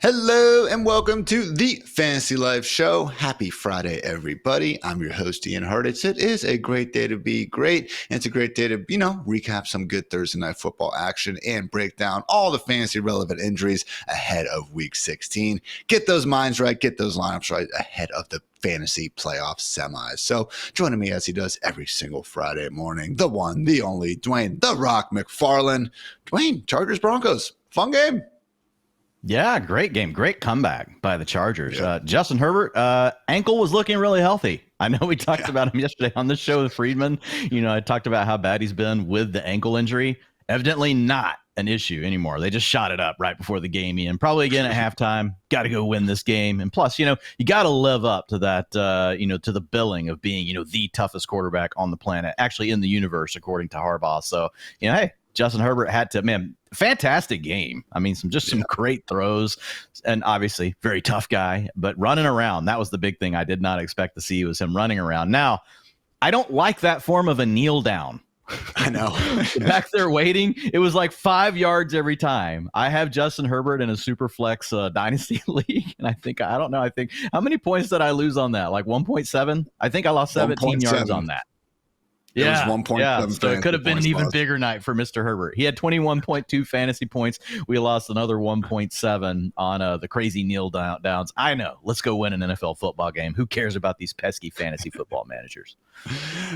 Hello and welcome to the Fantasy Life Show. Happy Friday, everybody. I'm your host, Ian Hartitz. It is a great day to be great. And it's a great day to, recap some good Thursday night football action and break down all the fantasy relevant injuries ahead of week 16. Get those minds right, get those lineups right ahead of the fantasy playoff semis. So joining me as he does every single Friday morning, the one, the only, Dwain, the Rock McFarland. Dwain, Chargers Broncos, fun game. Yeah, great game. Great comeback by the Chargers. Yeah. Justin Herbert, ankle was looking really healthy. I know we talked about him yesterday on the show with Friedman. I talked about how bad he's been with the ankle injury. Evidently not an issue anymore. They just shot it up right before the game, Ian. Probably again at halftime. Got to go win this game. And plus, you got to live up to that, to the billing of being, the toughest quarterback on the planet, actually in the universe, according to Harbaugh. So, hey, Justin Herbert had to, fantastic game. I mean, some great throws and obviously very tough guy, but running around, that was the big thing I did not expect to see was him running around. Now, I don't like that form of a kneel down. I know. Back there waiting, it was like 5 yards every time. I have Justin Herbert in a super flex dynasty league, and I think how many points did I lose on that? Like 1.7? I think I lost 17 yards on that. Yeah, 1.7. So it could have been an even bigger night for Mr. Herbert. He had 21.2 fantasy points. We lost another 1.7 on the crazy kneel downs. I know. Let's go win an NFL football game. Who cares about these pesky fantasy football managers?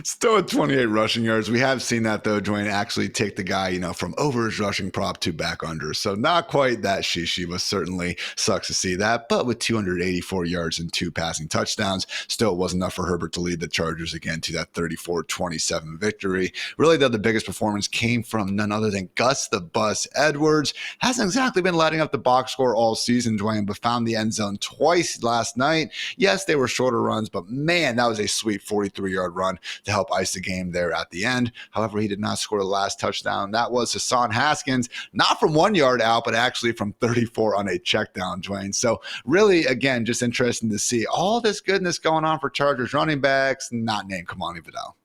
Still at 28 rushing yards. We have seen that, though, Dwain, actually take the guy, from over his rushing prop to back under. So not quite that she was certainly sucks to see that. But with 284 yards and 2 passing touchdowns, still wasn't enough for Herbert to lead the Chargers again to that 34-27 victory. Really, though, the biggest performance came from none other than Gus the Bus Edwards. Hasn't exactly been lighting up the box score all season, Dwain, but found the end zone twice last night. Yes, they were shorter runs, but man, that was a sweet 43-yard run to help ice the game there at the end. However, he did not score the last touchdown. That was Hassan Haskins, not from 1 yard out, but actually from 34 on a check down, Dwain. So really, again, just interesting to see all this goodness going on for Chargers running backs, not named Kamani Vidal.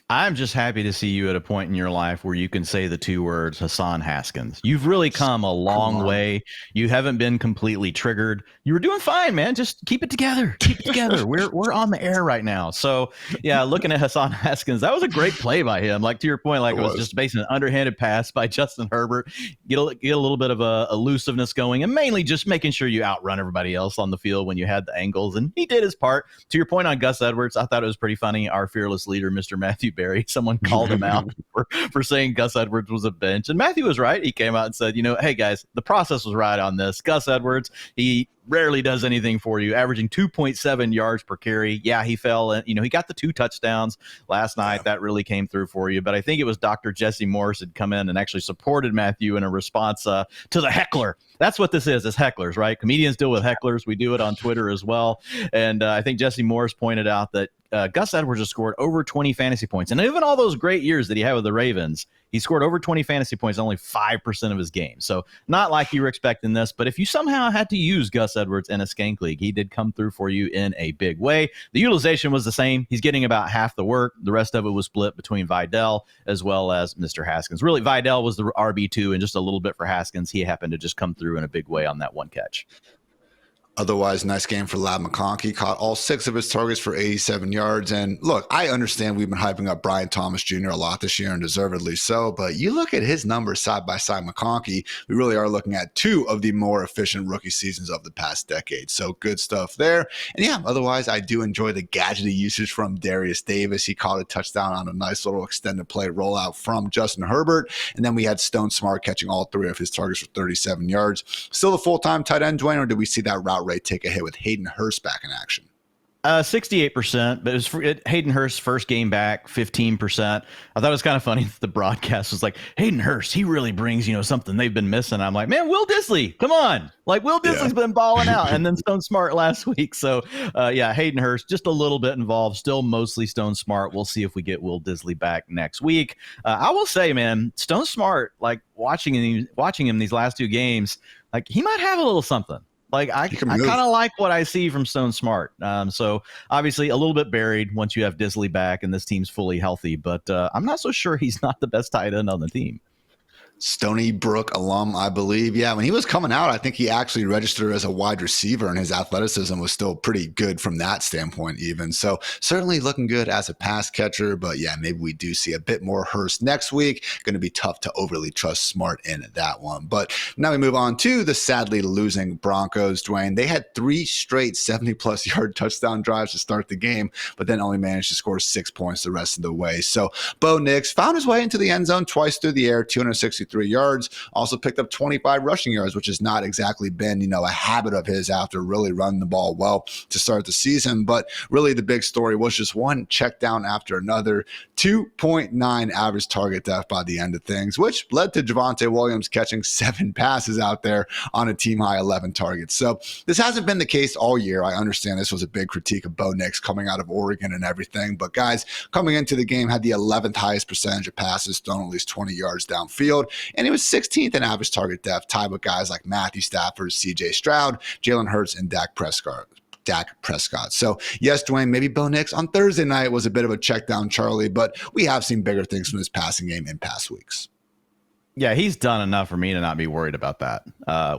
I'm just happy to see you at a point in your life where you can say the two words Hassan Haskins. You've really come a long way. You haven't been completely triggered. You were doing fine, man. Just keep it together. Keep it together. We're on the air right now. So, yeah, looking at Hassan Haskins, that was a great play by him. Like, to your point, like it was just basically an underhanded pass by Justin Herbert. Get a little bit of a elusiveness going, and mainly just making sure you outrun everybody else on the field when you had the angles. And he did his part. To your point on Gus Edwards, I thought it was pretty funny. Our fearless leader, Mr. Matthew Berry, someone called him out for saying Gus Edwards was a bench. And Matthew was right. He came out and said, hey, guys, the process was right on this. Gus Edwards, he rarely does anything for you, averaging 2.7 yards per carry. Yeah, he fell, and he got the 2 touchdowns last night. Yeah. That really came through for you. But I think it was Dr. Jesse Morris had come in and actually supported Matthew in a response to the heckler. That's what this is hecklers, right? Comedians deal with hecklers. We do it on Twitter as well. And I think Jesse Morris pointed out that Gus Edwards has scored over 20 fantasy points. And even all those great years that he had with the Ravens, he scored over 20 fantasy points, only 5% of his games. So not like you were expecting this, but if you somehow had to use Gus Edwards in a skank league, he did come through for you in a big way. The utilization was the same. He's getting about half the work. The rest of it was split between Vidal as well as Mr. Haskins. Really, Vidal was the RB2 and just a little bit for Haskins. He happened to just come through in a big way on that one catch. Otherwise, nice game for Ladd McConkey. Caught all 6 of his targets for 87 yards. And look, I understand we've been hyping up Brian Thomas Jr. a lot this year, and deservedly so. But you look at his numbers side by side, McConkey, we really are looking at 2 of the more efficient rookie seasons of the past decade. So good stuff there. And yeah, otherwise, I do enjoy the gadgety usage from Darius Davis. He caught a touchdown on a nice little extended play rollout from Justin Herbert. And then we had Stone Smart catching all 3 of his targets for 37 yards. Still a full-time tight end, Dwain, or did we see that route rate take a hit with Hayden Hurst back in action? 68%, but it was Hayden Hurst's first game back, 15%. I thought it was kind of funny. The broadcast was like, Hayden Hurst, he really brings, something they've been missing. I'm like, man, Will Disley, come on. Like, Will Disley's been balling out, and then Stone Smart last week. So, Hayden Hurst, just a little bit involved, still mostly Stone Smart. We'll see if we get Will Disley back next week. I will say, man, Stone Smart, like watching him these last 2 games, like he might have a little something. Like I kind of like what I see from Stone Smart. So obviously a little bit buried once you have Disley back and this team's fully healthy, but I'm not so sure he's not the best tight end on the team. Stony Brook alum, I believe. Yeah, when he was coming out, I think he actually registered as a wide receiver, and his athleticism was still pretty good from that standpoint, even. So certainly looking good as a pass catcher. But yeah, maybe we do see a bit more Hurst next week. Going to be tough to overly trust Smart in that one. But now we move on to the sadly losing Broncos, Dwayne. They had 3 straight 70-plus yard touchdown drives to start the game, but then only managed to score 6 points the rest of the way. So Bo Nix found his way into the end zone twice through the air, 263 yards, also picked up 25 rushing yards, which has not exactly been, a habit of his after really running the ball well to start the season. But really the big story was just one check down after another, 2.9 average target depth by the end of things, which led to Javonte Williams catching 7 passes out there on a team high 11 targets. So this hasn't been the case all year. I understand this was a big critique of Bo Nix coming out of Oregon and everything, but guys, coming into the game had the 11th highest percentage of passes thrown at least 20 yards downfield, and he was 16th in average target depth, tied with guys like Matthew Stafford, CJ Stroud, Jalen Hurts, and Dak Prescott. So yes, Dwayne, maybe Bo Nix on Thursday night was a bit of a check down Charlie, but we have seen bigger things from his passing game in past weeks. Yeah, he's done enough for me to not be worried about that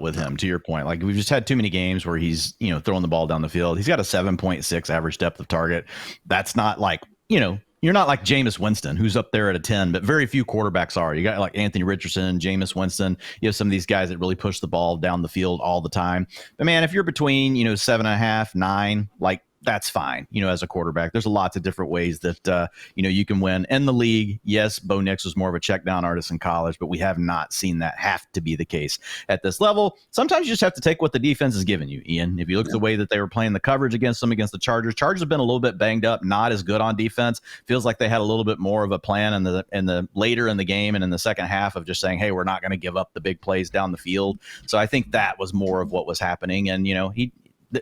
with him, to your point. Like, we've just had too many games where he's, throwing the ball down the field. He's got a 7.6 average depth of target. That's not like, you're not like Jameis Winston, who's up there at a 10, but very few quarterbacks are. You got like Anthony Richardson, Jameis Winston. You have some of these guys that really push the ball down the field all the time. But man, if you're between, 7.5, 9, like, that's fine, as a quarterback. There's lots of different ways that, you can win. In the league, yes, Bo Nix was more of a check down artist in college, but we have not seen that have to be the case at this level. Sometimes you just have to take what the defense is giving you, Ian. If you look at the way that they were playing the coverage against the Chargers have been a little bit banged up, not as good on defense. Feels like they had a little bit more of a plan in the later in the game and in the second half of just saying, hey, we're not going to give up the big plays down the field. So I think that was more of what was happening. And,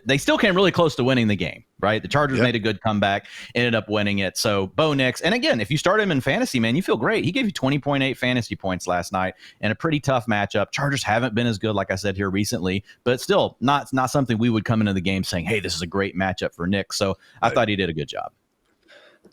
they still came really close to winning the game, right? The Chargers made a good comeback, ended up winning it. So Bo Nix, and again, if you start him in fantasy, man, you feel great. He gave you 20.8 fantasy points last night in a pretty tough matchup. Chargers haven't been as good, like I said here recently, but still not something we would come into the game saying, hey, this is a great matchup for Nix. So I thought he did a good job.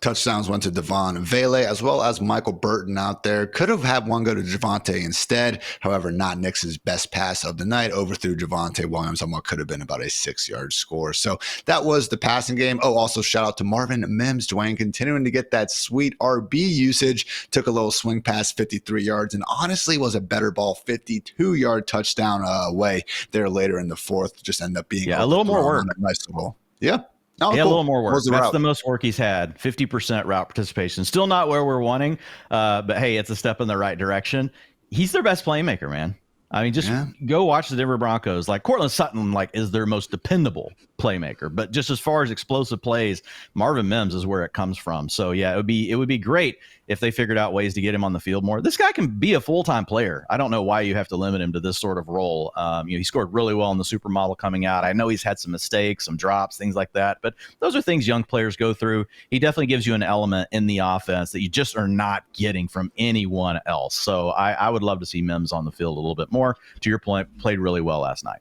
Touchdowns went to Devon Vele as well as Michael Burton out there. Could have had one go to Javonte instead. However, not Nix's best pass of the night. Overthrew Javonte Williams on what could have been about a 6-yard score. So that was the passing game. Oh, also shout out to Marvin Mims, Dwayne, continuing to get that sweet RB usage. Took a little swing pass, 53 yards, and honestly was a better ball, 52-yard touchdown away there later in the fourth. Just ended up being a little more work. Nice ball. Yeah. Oh, yeah, cool. A little more work. That's route? The most work he's had. 50% route participation. Still not where we're wanting, but hey, it's a step in the right direction. He's their best playmaker, man. I mean, just go watch the Denver Broncos. Like, Cortland Sutton, is their most dependable playmaker. But just as far as explosive plays, Marvin Mims is where it comes from. So yeah, it would be great if they figured out ways to get him on the field more. This guy can be a full-time player. I don't know why you have to limit him to this sort of role. He scored really well in the supermodel coming out. I know he's had some mistakes, some drops, things like that, but those are things young players go through. He definitely gives you an element in the offense that you just are not getting from anyone else. So I would love to see Mims on the field a little bit more. To your point, played really well last night.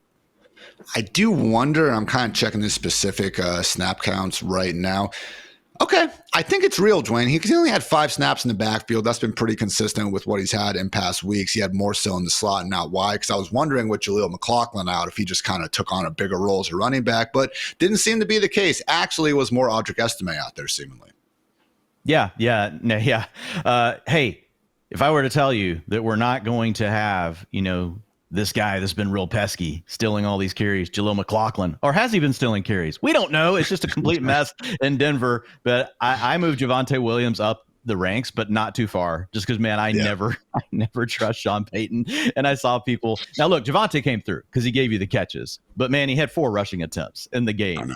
I do wonder, I'm kind of checking the specific snap counts right now. Okay, I think it's real, Dwayne. He only had 5 snaps in the backfield. That's been pretty consistent with what he's had in past weeks. He had more so in the slot and out wide, because I was wondering with Jaleel McLaughlin out if he just kind of took on a bigger role as a running back, but didn't seem to be the case. Actually, was more Audric Estime out there, seemingly. Yeah. Hey, if I were to tell you that we're not going to have, this guy that's been real pesky, stealing all these carries, Jaleel McLaughlin, or has he been stealing carries? We don't know. It's just a complete mess in Denver. But I moved Javonte Williams up the ranks, but not too far, just because, man, I never trust Sean Payton. And I saw people. Now, look, Javonte came through because he gave you the catches. But, man, he had 4 rushing attempts in the game.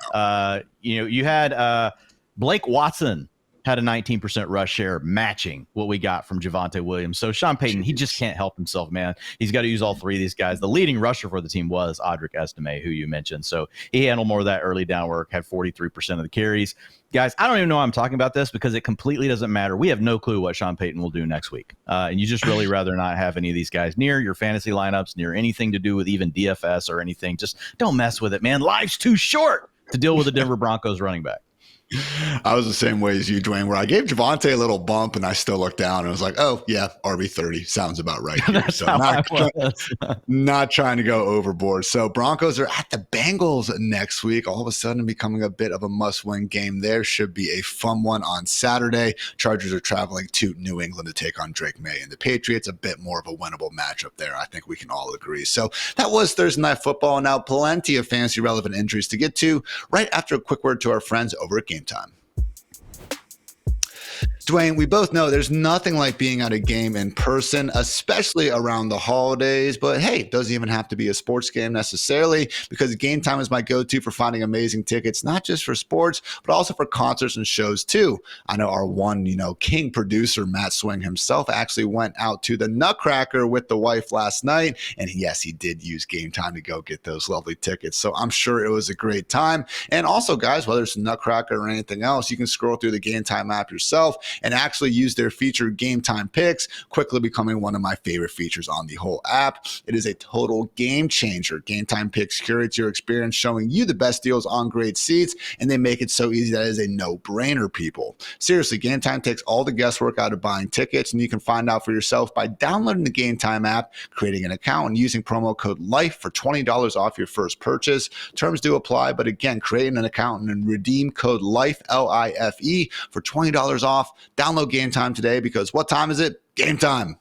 You had Blake Watson had a 19% rush share, matching what we got from Javonte Williams. So Sean Payton, he just can't help himself, man. He's got to use all 3 of these guys. The leading rusher for the team was Audric Estime, who you mentioned. So he handled more of that early down work, had 43% of the carries. Guys, I don't even know why I'm talking about this, because it completely doesn't matter. We have no clue what Sean Payton will do next week. And you just really rather not have any of these guys near your fantasy lineups, near anything to do with even DFS or anything. Just don't mess with it, man. Life's too short to deal with the Denver Broncos running back. I was the same way as you, Dwayne, where I gave Javonte a little bump and I still looked down and was like, oh, yeah, RB30 sounds about right here. That's So how I was. not trying to go overboard. So Broncos are at the Bengals next week, all of a sudden becoming a bit of a must-win game there. Should be a fun one on Saturday. Chargers are traveling to New England to take on Drake May and the Patriots. A bit more of a winnable matchup there. I think we can all agree. So that was Thursday Night Football. Now plenty of fantasy relevant injuries to get to right after a quick word to our friends over at Game Time. Dwayne, we both know there's nothing like being at a game in person, especially around the holidays. But hey, it doesn't even have to be a sports game necessarily, because Game Time is my go-to for finding amazing tickets, not just for sports, but also for concerts and shows too. I know our one, king producer, Matt Swing himself, actually went out to the Nutcracker with the wife last night. And yes, he did use Game Time to go get those lovely tickets. So I'm sure it was a great time. And also, guys, whether it's Nutcracker or anything else, you can scroll through the Game Time app yourself and actually use their feature Game Time Picks, quickly becoming one of my favorite features on the whole app. It is a total game changer. Game Time Picks curates your experience, showing you the best deals on great seats, and they make it so easy that it is a no-brainer, people. Seriously, Game Time takes all the guesswork out of buying tickets, and you can find out for yourself by downloading the Game Time app, creating an account, and using promo code LIFE for $20 off your first purchase. Terms do apply, but again, create an account and redeem code LIFE, LIFE, for $20 off. Download Game Time today, because what time is it? Game time.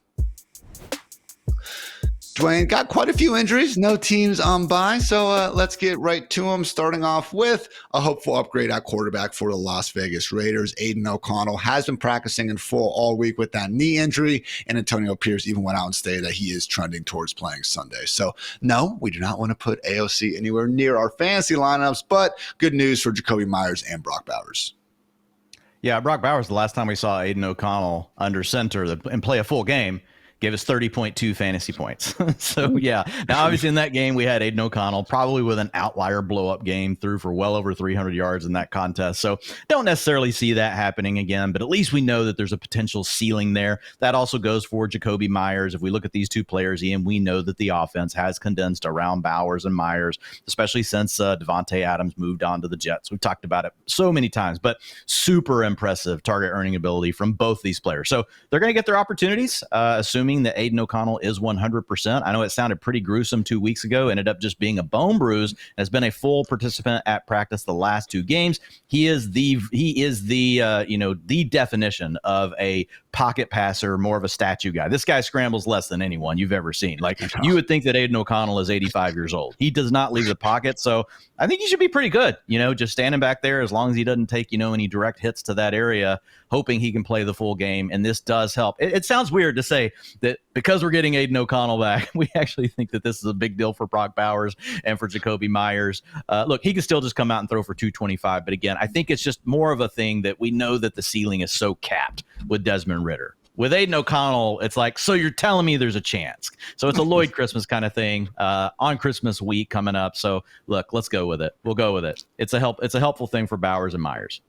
Dwayne, got quite a few injuries, no teams on bye, so let's get right to them, starting off with a hopeful upgrade at quarterback for the Las Vegas Raiders. Aiden O'Connell has been practicing in full all week with that knee injury, and Antonio Pierce even went out and stated that he is trending towards playing Sunday. So no, we do not want to put AOC anywhere near our fantasy lineups, but good news for Jakobi Meyers and Brock Bowers. Yeah, Brock Bowers, the last time we saw Aiden O'Connell under center and play a full game, gave us 30.2 fantasy points. So, yeah. Now, obviously, in that game, we had Aiden O'Connell probably with an outlier blow-up game, threw for well over 300 yards in that contest. So, don't necessarily see that happening again, but at least we know that there's a potential ceiling there. That also goes for Jakobi Meyers. If we look at these two players, Ian, we know that the offense has condensed around Bowers and Meyers, especially since Devontae Adams moved on to the Jets. We've talked about it so many times, but super impressive target earning ability from both these players. So, they're going to get their opportunities, assuming that Aiden O'Connell is 100%. I know it sounded pretty gruesome 2 weeks ago, ended up just being a bone bruise, and has been a full participant at practice the last two games. He is the definition of a pocket passer, more of a statue guy. This guy scrambles less than anyone you've ever seen. Like, you would think that Aiden O'Connell is 85 years old. He does not leave the pocket, so I think he should be pretty good, just standing back there, as long as he doesn't take, any direct hits to that area, hoping he can play the full game. And this does help. It sounds weird to say that because we're getting Aiden O'Connell back, we actually think that this is a big deal for Brock Bowers and for Jakobi Meyers. Look, he can still just come out and throw for 225. But again, I think it's just more of a thing that we know that the ceiling is so capped with Desmond Ridder. With Aiden O'Connell, it's like, so you're telling me there's a chance. So it's a Lloyd Christmas kind of thing on Christmas week coming up. So look, let's go with it. We'll go with it. It's a helpful thing for Bowers and Meyers.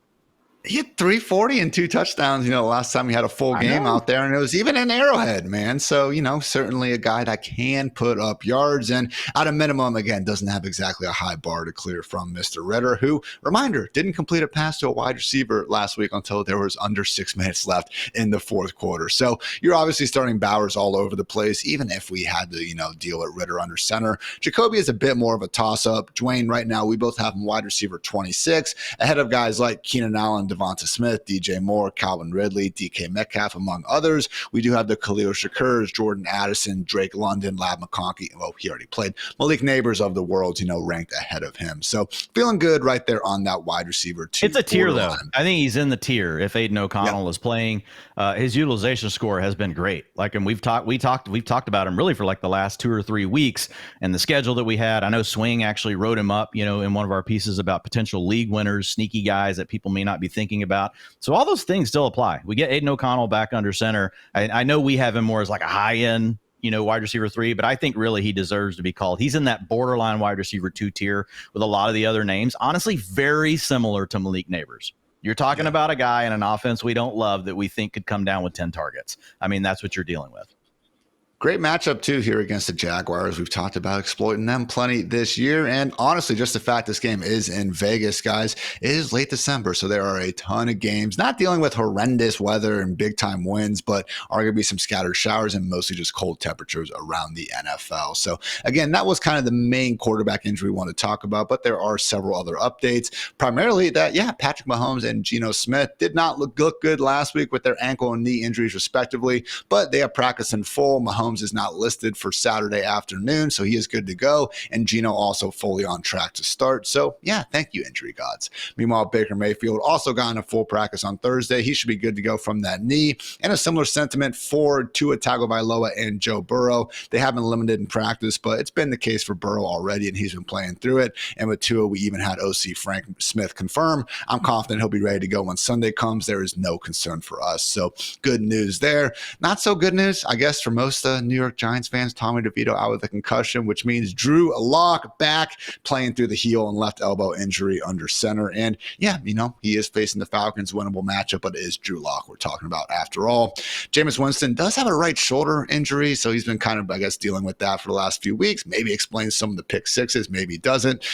He had 340 and 2 touchdowns, last time he had a full game out there, and it was even in Arrowhead, man. So, certainly a guy that can put up yards, and at a minimum, again, doesn't have exactly a high bar to clear from Mr. Ridder, who, reminder, didn't complete a pass to a wide receiver last week until there was under 6 minutes left in the fourth quarter. So you're obviously starting Bowers all over the place, even if we had to, deal with Ridder under center. Jakobi is a bit more of a toss-up. Dwayne, right now, we both have him wide receiver 26, ahead of guys like Keenan Allen, Devonta Smith, DJ Moore, Calvin Ridley, DK Metcalf, among others. We do have the Khalil Shakurs, Jordan Addison, Drake London, Lab McConkey. Well, he already played. Malik Neighbors of the world, ranked ahead of him. So feeling good right there on that wide receiber too. It's a tier though. I think he's in the tier if Aiden O'Connell is playing. His utilization score has been great. And we've talked about him really for like the last 2 or 3 weeks, and the schedule that we had. I know Swing actually wrote him up, in one of our pieces about potential league winners, sneaky guys that people may not be thinking about. So all those things still apply. We get Aiden O'Connell back under center. I know we have him more as like a high end, wide receiver 3, but I think really he deserves to be called. He's in that borderline wide receiver 2 tier with a lot of the other names. Honestly, very similar to Malik Neighbors. You're talking about a guy in an offense we don't love that we think could come down with 10 targets. I mean, that's what you're dealing with. Great matchup, too, here against the Jaguars. We've talked about exploiting them plenty this year. And honestly, just the fact this game is in Vegas, guys, it is late December. So there are a ton of games, not dealing with horrendous weather and big time winds, but are going to be some scattered showers and mostly just cold temperatures around the NFL. So again, that was kind of the main quarterback injury we want to talk about, but there are several other updates. Primarily that, Patrick Mahomes and Geno Smith did not look good last week with their ankle and knee injuries respectively, but they have practiced in full. Mahomes is not listed for Saturday afternoon, so he is good to go. And Geno also fully on track to start. So, thank you, injury gods. Meanwhile, Baker Mayfield also got in a full practice on Thursday. He should be good to go from that knee. And a similar sentiment for Tua Tagovailoa and Joe Burrow. They have been limited in practice, but it's been the case for Burrow already, and he's been playing through it. And with Tua, we even had OC Frank Smith confirm. I'm confident he'll be ready to go when Sunday comes. There is no concern for us. So, good news there. Not so good news, I guess, for most New York Giants fans. Tommy DeVito out with a concussion, which means Drew Lock back playing through the heel and left elbow injury under center. And he is facing the Falcons, winnable matchup, but it is Drew Lock we're talking about after all. Jameis Winston does have a right shoulder injury, so he's been kind of, I guess, dealing with that for the last few weeks. Maybe explains some of the pick sixes, maybe doesn't.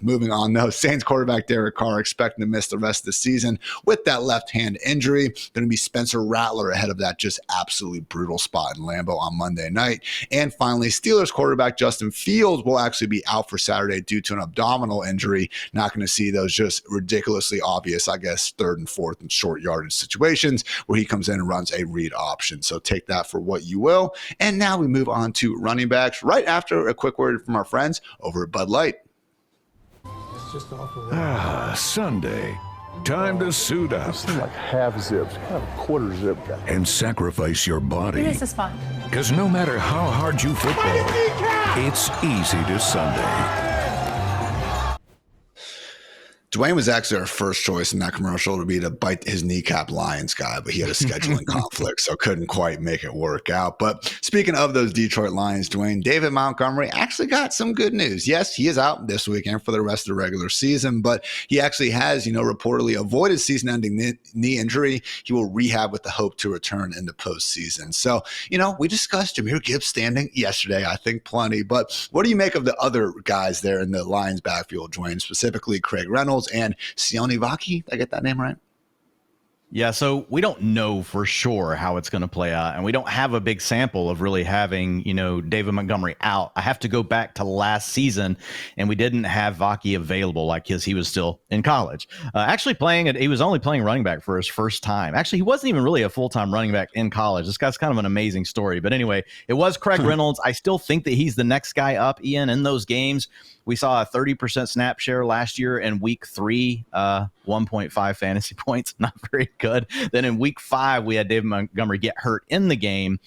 Moving on though, Saints quarterback Derek Carr expecting to miss the rest of the season with that left hand injury. Going to be Spencer Rattler ahead of that just absolutely brutal spot in Lambeau on Monday night. And finally, Steelers quarterback Justin Fields will actually be out for Saturday due to an abdominal injury. Not going to see those just ridiculously obvious, I guess, third and fourth and short yardage situations where he comes in and runs a read option. So take that for what you will. And now we move on to running backs right after a quick word from our friends over at Bud Light. Sunday. Time to suit up. This is like half zips, kind of a quarter zip guy. And sacrifice your body. This is fun. Because no matter how hard you football, it's easy to Sunday. Dwain was actually our first choice in that commercial to be to bite his kneecap Lions guy, but he had a scheduling conflict, so couldn't quite make it work out. But speaking of those Detroit Lions, Dwain, David Montgomery actually got some good news. Yes, he is out this weekend for the rest of the regular season, but he actually has, reportedly avoided season-ending knee injury. He will rehab with the hope to return in the postseason. So, we discussed Jahmyr Gibbs standing yesterday, I think plenty, but what do you make of the other guys there in the Lions backfield, Dwain, specifically Craig Reynolds and Sione Vaki? Did I get that name right? Yeah, so we don't know for sure how it's going to play out, and we don't have a big sample of really having, David Montgomery out. I have to go back to last season, and we didn't have Vaki available, because he was still in college. He was only playing running back for his first time. Actually, he wasn't even really a full-time running back in college. This guy's kind of an amazing story. But anyway, it was Craig Reynolds. I still think that he's the next guy up, Ian, in those games. We saw a 30% snap share last year in week 3, 1.5 fantasy points, not very good. Then in week 5, we had David Montgomery get hurt in the game.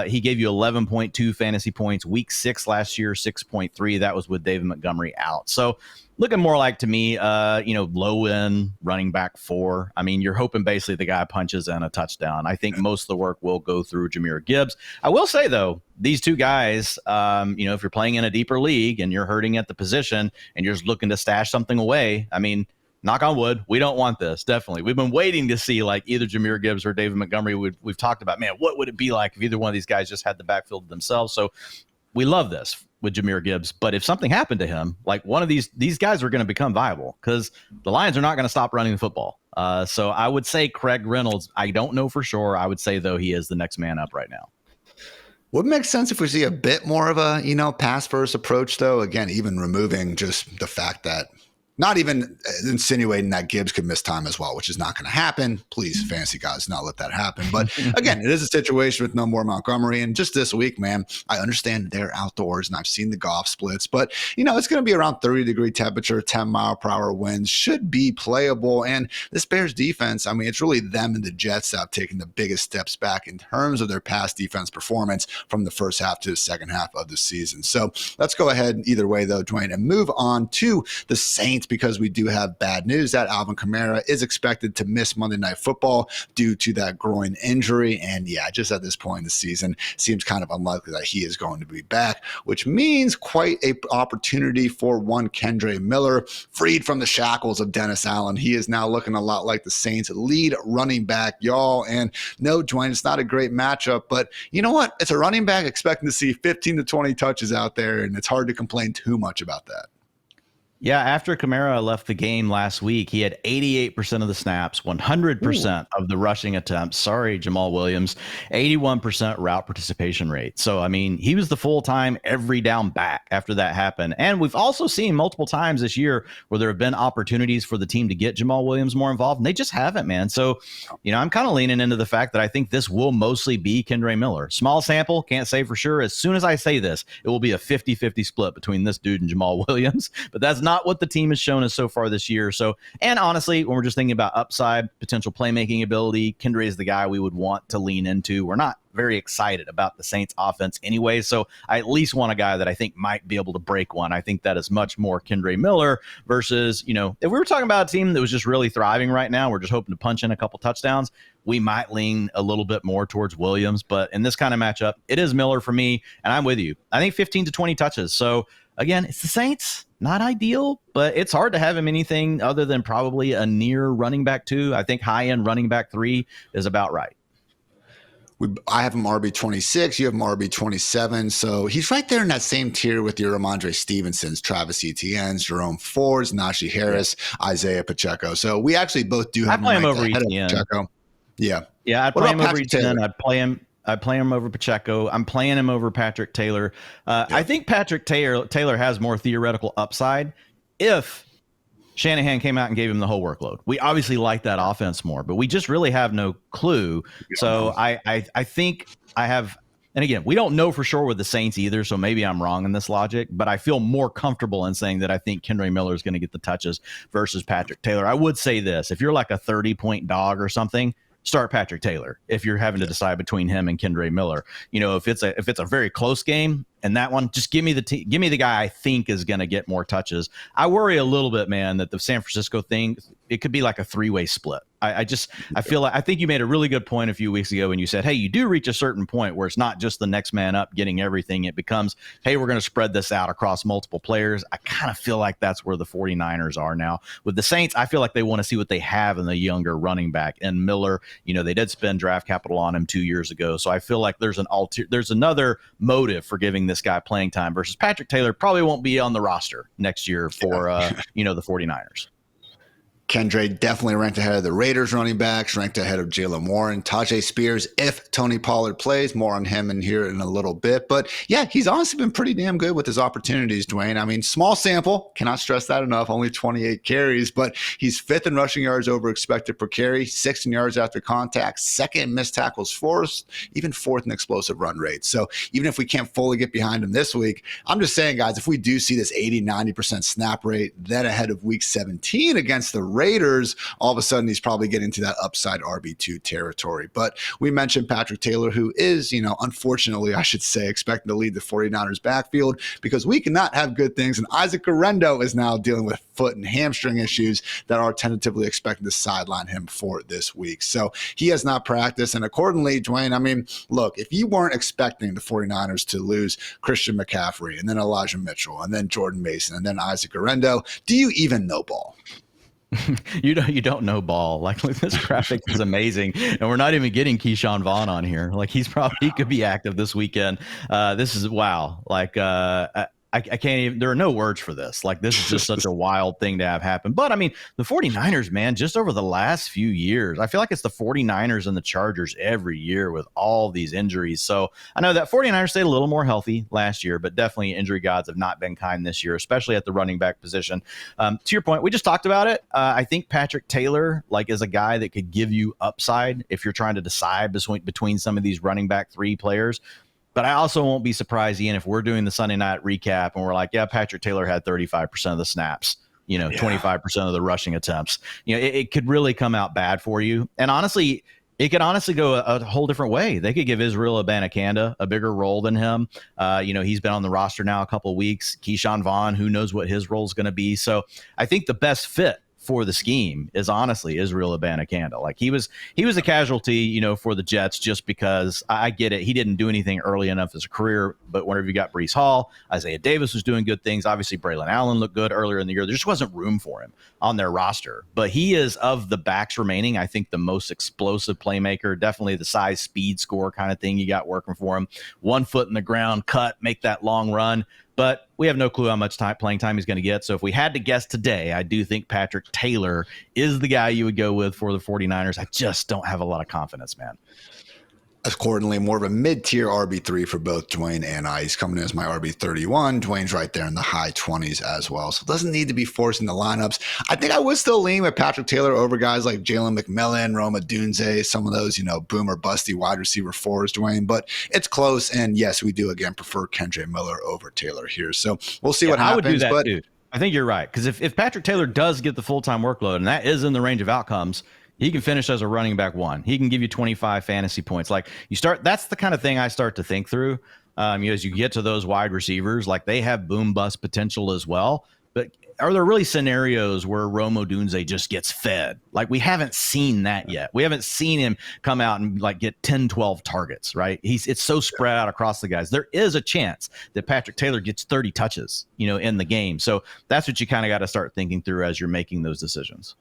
He gave you 11.2 fantasy points. Week 6 last year, 6.3. That was with David Montgomery out. So looking more like, to me, low end running back 4. I mean, you're hoping basically the guy punches in a touchdown. I think most of the work will go through Jahmyr Gibbs. I will say, though, these two guys, if you're playing in a deeper league and you're hurting at the position and you're just looking to stash something away, I mean, knock on wood, we don't want this. Definitely. We've been waiting to see either Jahmyr Gibbs or David Montgomery. We've talked about, man, what would it be like if either one of these guys just had the backfield themselves? So we love this with Jahmyr Gibbs. But if something happened to him, one of these guys are going to become viable because the Lions are not going to stop running the football. So I would say Craig Reynolds. I don't know for sure. I would say, though, he is the next man up right now. Would make sense if we see a bit more of a, pass first approach, though. Again, even removing just the fact that not even insinuating that Gibbs could miss time as well, which is not going to happen. Please, fantasy guys, not let that happen. But again, it is a situation with no more Montgomery. And just this week, man, I understand they're outdoors and I've seen the golf splits, but it's going to be around 30-degree temperature, 10-mile-per-hour winds, should be playable. And this Bears defense, I mean, it's really them and the Jets that have taken the biggest steps back in terms of their pass defense performance from the first half to the second half of the season. So let's go ahead either way, though, Dwain, and move on to the Saints Saints because we do have bad news that Alvin Kamara is expected to miss Monday Night Football due to that groin injury. And yeah, just at this point in the season, seems kind of unlikely that he is going to be back, which means quite a opportunity for one Kendre Miller, freed from the shackles of Dennis Allen. He is now looking a lot like the Saints' lead running back, y'all. And no, Dwain, it's not a great matchup, but you know what? It's a running back expecting to see 15 to 20 touches out there, and it's hard to complain too much about that. Yeah, after Kamara left the game last week, he had 88% of the snaps, 100% of the rushing attempts. Sorry, Jamal Williams, 81% route participation rate. So, I mean, he was the full-time every down back after that happened. And we've also seen multiple times this year where there have been opportunities for the team to get Jamal Williams more involved, and they just haven't, man. So, you know, I'm kind of leaning into the fact that I think this will mostly be Kendre Miller. Small sample, can't say for sure. As soon as I say this, it will be a 50-50 split between this dude and Jamal Williams, but that's not what the team has shown us so far this year. So, and honestly, when we're just thinking about upside, potential playmaking ability, Kendre is the guy we would want to lean into. We're not very excited about the Saints offense anyway, so I at least want a guy that I think might be able to break one. I think that is much more Kendre Miller versus, you know, if we were talking about a team that was just really thriving right now, we're just hoping to punch in a couple touchdowns, we might lean a little bit more towards Williams. But in this kind of matchup, it is Miller for me, and I'm with you. I think 15 to 20 touches. So again, it's the Saints. Not ideal, but it's hard to have him anything other than probably a near running back 2. I think high-end running back 3 is about right. I have him RB26. You have him RB27. So he's right there in that same tier with your Ramondre Stevensons, Travis Etienne's, Jerome Ford's, Najee Harris, Isaiah Pacheco. So we actually both do have him over Etienne. Pacheco. Yeah. Yeah, I'd play him over Etienne. I'd play him over Pacheco. I'm playing him over Patrick Taylor. I think Patrick Taylor has more theoretical upside if Shanahan came out and gave him the whole workload. We obviously like that offense more, but we just really have no clue. So I think I have, and again, we don't know for sure with the Saints either, so maybe I'm wrong in this logic, but I feel more comfortable in saying that I think Kendre Miller is going to get the touches versus Patrick Taylor. I would say this, if you're like a 30-point dog or something, start Patrick Taylor if you're having to decide between him and Kendre Miller. You know, if it's a very close game and that one, just give me the guy I think is going to get more touches. I worry a little bit, man, that the San Francisco thing, it could be like a 3-way split. I feel like, I think you made a really good point a few weeks ago when you said, hey, you do reach a certain point where it's not just the next man up getting everything. It becomes, hey, we're going to spread this out across multiple players. I kind of feel like that's where the 49ers are now. With the Saints, I feel like they want to see what they have in the younger running back. And Miller, you know, they did spend draft capital on him 2 years ago. So I feel like there's another motive for giving this guy playing time versus Patrick Taylor probably won't be on the roster next year for, the 49ers. Kendre definitely ranked ahead of the Raiders running backs, ranked ahead of Jaylen Warren, Tajay Spears, if Tony Pollard plays. More on him in here in a little bit. But yeah, he's honestly been pretty damn good with his opportunities, Dwain. I mean, small sample, cannot stress that enough, only 28 carries, but he's 5th in rushing yards over expected per carry, 6th in yards after contact, 2nd in missed tackles forced, even 4th in explosive run rate. So even if we can't fully get behind him this week, I'm just saying, guys, if we do see this 80-90% snap rate, then ahead of week 17 against the Raiders, all of a sudden he's probably getting to that upside RB2 territory. But we mentioned Patrick Taylor, who is, unfortunately, I should say, expecting to lead the 49ers backfield because we cannot have good things. And Isaac Guerrero is now dealing with foot and hamstring issues that are tentatively expected to sideline him for this week. So he has not practiced. And accordingly, Dwain, I mean, look, if you weren't expecting the 49ers to lose Christian McCaffrey and then Elijah Mitchell and then Jordan Mason and then Isaac Guerrero, do you even know ball? You don't know ball. Like this graphic is amazing, and we're not even getting Keyshawn Vaughn on here. Like he could be active this weekend. This is wow. Like I can't even, there are no words for this. Like, this is just such a wild thing to have happen. But I mean, the 49ers, man, just over the last few years, I feel like it's the 49ers and the Chargers every year with all these injuries. So I know that 49ers stayed a little more healthy last year, but definitely injury gods have not been kind this year, especially at the running back position. To your point, we just talked about it. I think Patrick Taylor, is a guy that could give you upside if you're trying to decide between some of these running back 3 players. But I also won't be surprised, Ian, if we're doing the Sunday night recap and we're like, yeah, Patrick Taylor had 35% of the snaps, 25% of the rushing attempts. It could really come out bad for you. And honestly, It could honestly go a whole different way. They could give Israel Abanikanda a bigger role than him. He's been on the roster now a couple of weeks. Keyshawn Vaughn, who knows what his role is going to be. So I think the best fit for the scheme is honestly Israel Abanikanda. Like he was a casualty, for the Jets just because I get it. He didn't do anything early enough as a career, but whenever you got Breece Hall, Isaiah Davis was doing good things. Obviously, Braylon Allen looked good earlier in the year. There just wasn't room for him on their roster. But he is, of the backs remaining, I think the most explosive playmaker, definitely the size, speed, score kind of thing you got working for him. 1 foot in the ground, cut, make that long run. But we have no clue how much playing time he's going to get. So if we had to guess today, I do think Patrick Taylor is the guy you would go with for the 49ers. I just don't have a lot of confidence, man. Accordingly, more of a mid-tier RB3 for both Dwain and I. He's coming in as my RB31. Dwain's right there in the high 20s as well. So it doesn't need to be forcing the lineups. I think I would still lean with Patrick Taylor over guys like Jalen McMillan, Roma Dunze, some of those, boomer busty wide receiver fours, Dwain. But it's close. And yes, we do again prefer Kendre Miller over Taylor here. So we'll see what happens. I would do that, dude. I think you're right. Because if Patrick Taylor does get the full-time workload, and that is in the range of outcomes, he can finish as a running back 1. He can give you 25 fantasy points. Like that's the kind of thing I start to think through. As you get to those wide receivers, like they have boom bust potential as well. But are there really scenarios where Roma Dunze just gets fed? Like we haven't seen that yet. We haven't seen him come out and like get 10, 12 targets, right? It's so spread out across the guys. There is a chance that Patrick Taylor gets 30 touches, in the game. So that's what you kind of got to start thinking through as you're making those decisions.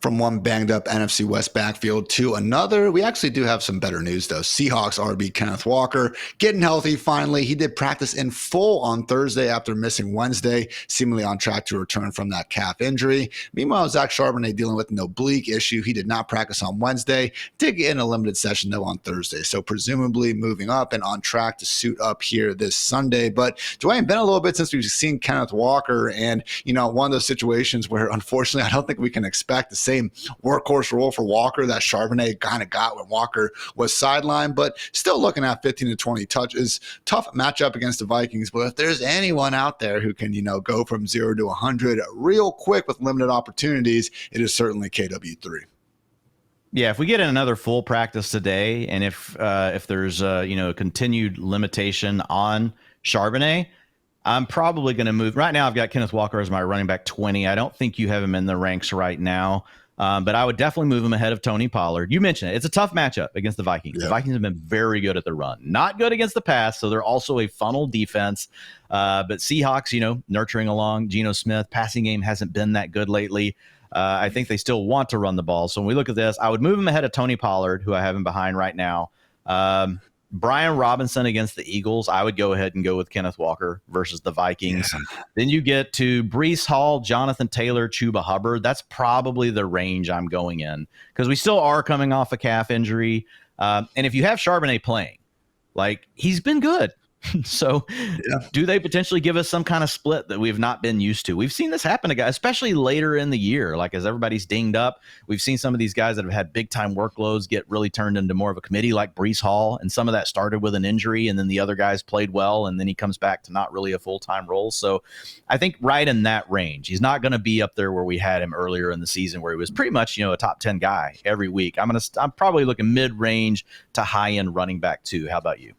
From one banged up NFC West backfield to another, we actually do have some better news, though. Seahawks RB Kenneth Walker getting healthy finally. He did practice in full on Thursday after missing Wednesday, seemingly on track to return from that calf injury. Meanwhile, Zach Charbonnet dealing with an oblique issue. He did not practice on Wednesday, did get in a limited session, though, on Thursday. So presumably moving up and on track to suit up here this Sunday. But Dwayne, been a little bit since we've seen Kenneth Walker, and, one of those situations where, unfortunately, I don't think we can expect the same workhorse role for Walker that Charbonnet kind of got when Walker was sidelined, but still looking at 15 to 20 touches. Tough matchup against the Vikings, but if there's anyone out there who can, go from 0 to 100 real quick with limited opportunities, it is certainly KW3. Yeah, if we get in another full practice today, and if there's a continued limitation on Charbonnet, I'm probably going to move. Right now, I've got Kenneth Walker as my running back 20. I don't think you have him in the ranks right now. But I would definitely move him ahead of Tony Pollard. You mentioned it. It's a tough matchup against the Vikings. Yeah. The Vikings have been very good at the run. Not good against the pass, so they're also a funnel defense. But Seahawks, nurturing along. Geno Smith, passing game hasn't been that good lately. I think they still want to run the ball. So when we look at this, I would move him ahead of Tony Pollard, who I have him behind right now. Brian Robinson against the Eagles, I would go ahead and go with Kenneth Walker versus the Vikings. Yeah. Then you get to Breece Hall, Jonathan Taylor, Chuba Hubbard. That's probably the range I'm going in because we still are coming off a calf injury. And if you have Charbonnet playing, like he's been good. So do they potentially give us some kind of split that we've not been used to? We've seen this happen to guys, especially later in the year. Like as everybody's dinged up, we've seen some of these guys that have had big time workloads get really turned into more of a committee like Breece Hall. And some of that started with an injury and then the other guys played well. And then he comes back to not really a full-time role. So I think right in that range, he's not going to be up there where we had him earlier in the season where he was pretty much, a top 10 guy every week. I'm probably looking mid-range to high-end running back too. How about you?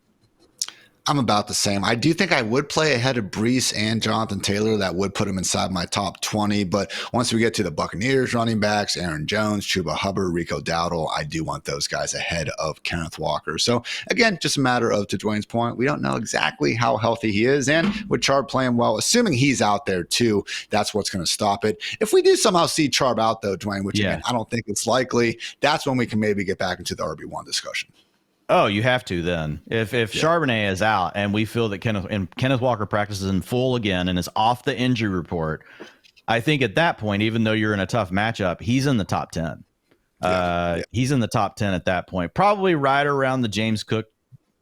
I'm about the same. I do think I would play ahead of Breece and Jonathan Taylor. That would put him inside my top 20. But once we get to the Buccaneers running backs, Aaron Jones, Chuba Hubbard, Rico Dowdle, I do want those guys ahead of Kenneth Walker. So again, just a matter of, to Dwayne's point, we don't know exactly how healthy he is. And with Charb playing well, assuming he's out there too, that's what's going to stop it. If we do somehow see Charb out though, Dwayne, which again, I don't think it's likely, that's when we can maybe get back into the RB1 discussion. Oh, you have to then. If Charbonnet is out and we feel that Kenneth Walker practices in full again and is off the injury report, I think at that point, even though you're in a tough matchup, he's in the top 10. He's in the top 10 at that point. Probably right around the James Cook,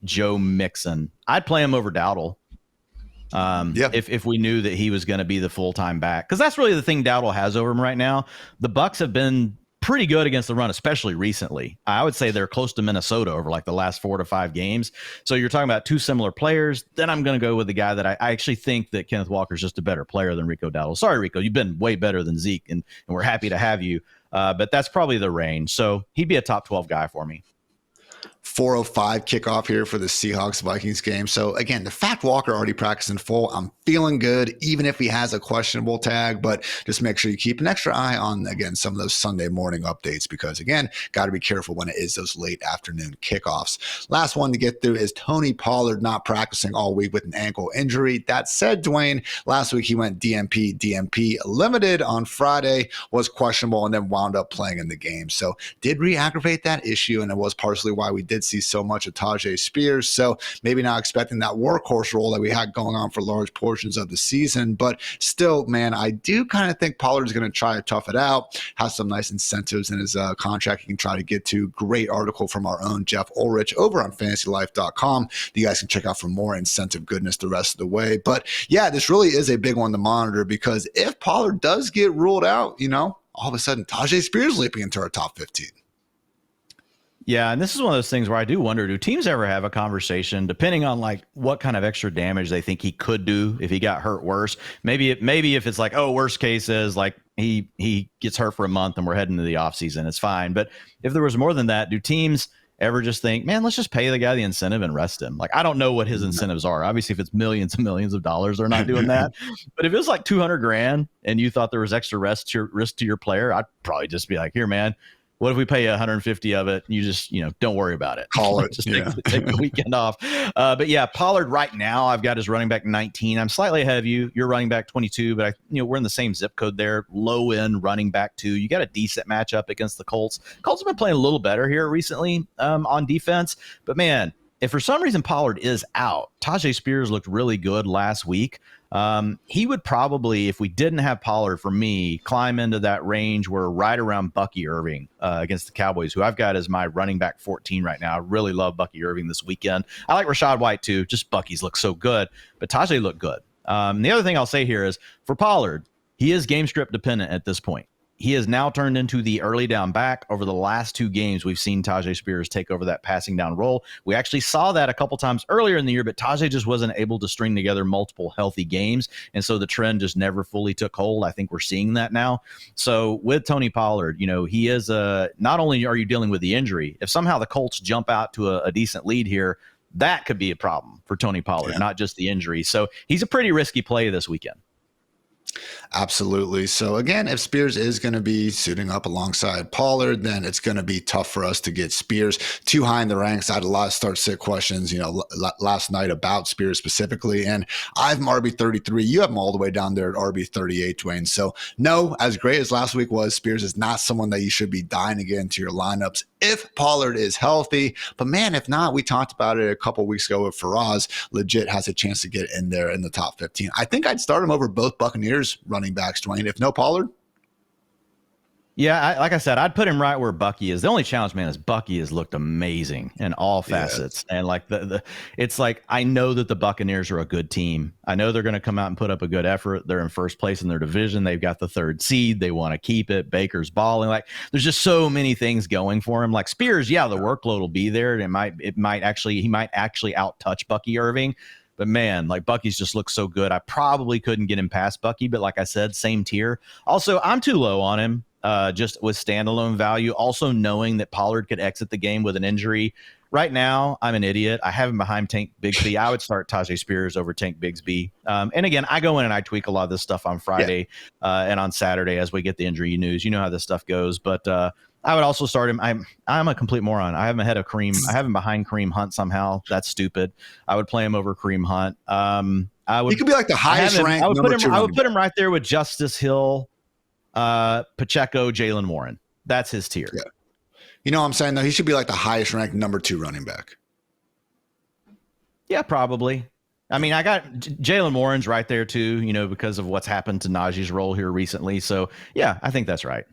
Joe Mixon. I'd play him over Dowdle. If we knew that he was going to be the full-time back. Because that's really the thing Dowdle has over him right now. The Bucs have been pretty good against the run, especially recently. I would say they're close to Minnesota over like the last 4 to 5 games. So you're talking about two similar players. Then I'm going to go with the guy that I actually think that Kenneth Walker is just a better player than Rico Dowdle. Sorry, Rico, you've been way better than Zeke, and we're happy to have you. But that's probably the range. So he'd be a top 12 guy for me. 4:05 kickoff here for the Seahawks-Vikings game. So again, the fact Walker already practiced in full. I'm feeling good, even if he has a questionable tag, but just make sure you keep an extra eye on, again, some of those Sunday morning updates, because again, got to be careful when it is those late afternoon kickoffs. Last one to get through is Tony Pollard not practicing all week with an ankle injury. That said, Dwayne, last week he went DMP limited on Friday, was questionable, and then wound up playing in the game. So did re-aggravate that issue, and it was partially why we did see so much of Tajay Spears. So maybe not expecting that workhorse role that we had going on for large portions of the season, but still, man, I do kind of think Pollard's going to try to tough it out, has some nice incentives in his contract he can try to get to. Great article from our own Jeff Ulrich over on FantasyLife.com that you guys can check out for more incentive goodness the rest of the way. But yeah, this really is a big one to monitor, because if Pollard does get ruled out, all of a sudden Tajay Spears leaping into our top 15. Yeah, and this is one of those things where I do wonder, do teams ever have a conversation, depending on like what kind of extra damage they think he could do if he got hurt worse? Maybe if it's like, oh, worst case is like he gets hurt for a month and we're heading into the offseason, it's fine. But if there was more than that, do teams ever just think, man, let's just pay the guy the incentive and rest him? Like, I don't know what his incentives are. Obviously, if it's millions and millions of dollars, they're not doing that. But if it was like $200,000 and you thought there was extra risk to your player, I'd probably just be like, here, man, what if we pay you 150 of it? And you just, don't worry about it. Call it. Just take the weekend off. But yeah, Pollard right now, I've got his running back 19. I'm slightly ahead of you. You're running back 22, but we're in the same zip code there. Low end running back 2. You got a decent matchup against the Colts. Colts have been playing a little better here recently on defense. But man, if for some reason Pollard is out, Tajay Spears looked really good last week. He would probably, if we didn't have Pollard, for me, climb into that range where right around Bucky Irving against the Cowboys, who I've got as my running back 14 right now. I really love Bucky Irving this weekend. I like Rachaad White too. Just Bucky's look so good, but Tajay looked good. The other thing I'll say here is for Pollard, he is game script dependent at this point. He has now turned into the early down back. Over the last 2 games, we've seen Tajay Spears take over that passing down role. We actually saw that a couple times earlier in the year, but Tajay just wasn't able to string together multiple healthy games. And so the trend just never fully took hold. I think we're seeing that now. So with Tony Pollard, he is not only are you dealing with the injury, if somehow the Colts jump out to a decent lead here, that could be a problem for Tony Pollard, not just the injury. So he's a pretty risky play this weekend. Absolutely. So again, if Spears is going to be suiting up alongside Pollard, then it's going to be tough for us to get Spears too high in the ranks. I had a lot of start-sit questions, last night about Spears specifically, and I have him RB33. You have him all the way down there at RB38, Dwayne. So no, as great as last week was, Spears is not someone that you should be dying to get into your lineups if Pollard is healthy. But man, if not, we talked about it a couple weeks ago with Faraz, legit has a chance to get in there in the top 15. I think I'd start him over both Buccaneers running backs, Dwayne, if no Pollard. Yeah, like I said, I'd put him right where Bucky is. The only challenge, man, is Bucky has looked amazing in all facets. Yeah. And like it's like, I know that the Buccaneers are a good team. I know they're going to come out and put up a good effort. They're in first place in their division. They've got the 3rd seed. They want to keep it. Baker's balling. Like, there's just so many things going for him. Like Spears, yeah, the workload will be there. And he might actually out-touch Bucky Irving. But man, like Bucky's just looks so good. I probably couldn't get him past Bucky, but like I said, same tier. Also, I'm too low on him. Just with standalone value, also knowing that Pollard could exit the game with an injury. Right now, I'm an idiot. I have him behind Tank Bigsby. I would start Tajay Spears over Tank Bigsby. And again, I go in and I tweak a lot of this stuff on Friday and on Saturday as we get the injury news. You know how this stuff goes. But I would also start him. I'm a complete moron. I have him ahead of Kareem. I have him behind Kareem Hunt somehow. That's stupid. I would play him over Kareem Hunt. He could be like the highest ranked. I would put him right there with Justice Hill, Pacheco, Jalen Warren. That's his tier. Yeah. You know what I'm saying, though? He should be like the highest ranked number 2 running back. Yeah, probably. I mean, I got Jalen Warren's right there too, because of what's happened to Najee's role here recently. So yeah, I think that's right.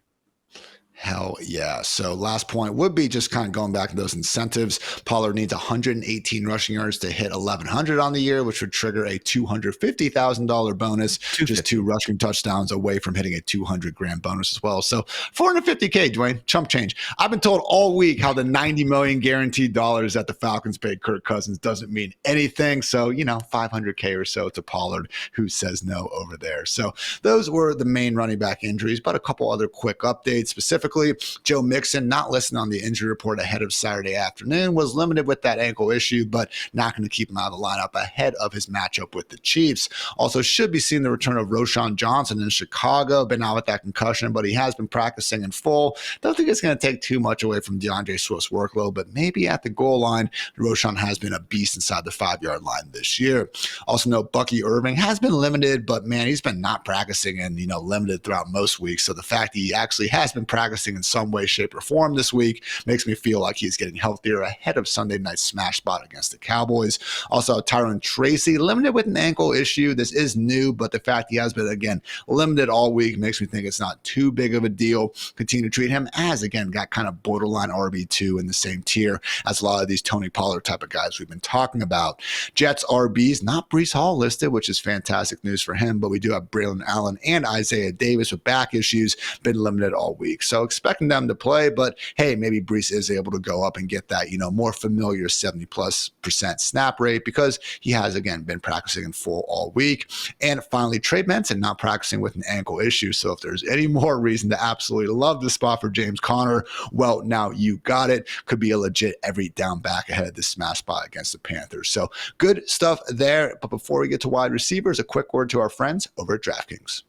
Hell yeah. So last point would be just kind of going back to those incentives. Pollard needs 118 rushing yards to hit 1,100 on the year, which would trigger a $250,000 bonus, just 2 rushing touchdowns away from hitting a $200,000 bonus as well. So $450K, Dwayne, chump change. I've been told all week how the $90 million guaranteed dollars that the Falcons paid Kirk Cousins doesn't mean anything. So, $500K or so to Pollard, who says no over there. So those were the main running back injuries, but a couple other quick updates. Specifically, specifically. Joe Mixon, not listed on the injury report ahead of Saturday afternoon, was limited with that ankle issue, but not going to keep him out of the lineup ahead of his matchup with the Chiefs. Also should be seeing the return of Roschon Johnson in Chicago. Been out with that concussion, but he has been practicing in full. Don't think it's going to take too much away from DeAndre Swift's workload, but maybe at the goal line, Roschon has been a beast inside the 5-yard line this year. Also note Bucky Irving has been limited, but man, he's been not practicing and limited throughout most weeks. So the fact that he actually has been practicing in some way, shape, or form this week makes me feel like he's getting healthier ahead of Sunday night's smash spot against the Cowboys. Also, Tyron Tracy limited with an ankle issue. This is new, but the fact he has been again limited all week makes me think it's not too big of a deal. Continue to treat him as again got kind of borderline RB2 in the same tier as a lot of these Tony Pollard type of guys we've been talking about. Jets RBs, not Breece Hall listed, which is fantastic news for him, but we do have Braylon Allen and Isaiah Davis with back issues, been limited all week. So expecting them to play, but hey, maybe Breece is able to go up and get that, more familiar 70+% snap rate because he has again been practicing in full all week. And finally, Trey Benson not practicing with an ankle issue. So if there's any more reason to absolutely love the spot for James Conner, well, now you got it. Could be a legit every down back ahead of the smash spot against the Panthers. So good stuff there. But before we get to wide receivers, a quick word to our friends over at DraftKings.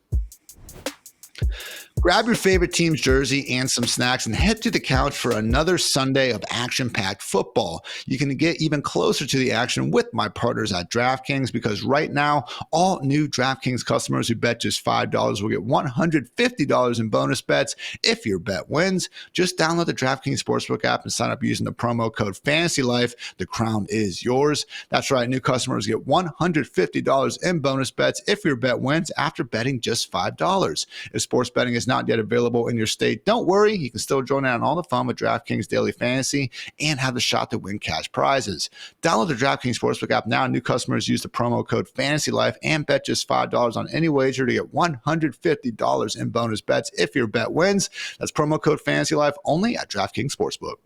Grab your favorite team's jersey and some snacks and head to the couch for another Sunday of action-packed football. You can get even closer to the action with my partners at DraftKings because right now, all new DraftKings customers who bet just $5 will get $150 in bonus bets if your bet wins. Just download the DraftKings Sportsbook app and sign up using the promo code FantasyLife. The crown is yours. That's right, new customers get $150 in bonus bets if your bet wins after betting just $5. If sports betting is not yet available in your state, don't worry. You can still join in on all the fun with DraftKings Daily Fantasy and have the shot to win cash prizes. Download the DraftKings Sportsbook app now. New customers use the promo code FantasyLife and bet just $5 on any wager to get $150 in bonus bets if your bet wins. That's promo code FantasyLife only at DraftKings Sportsbook.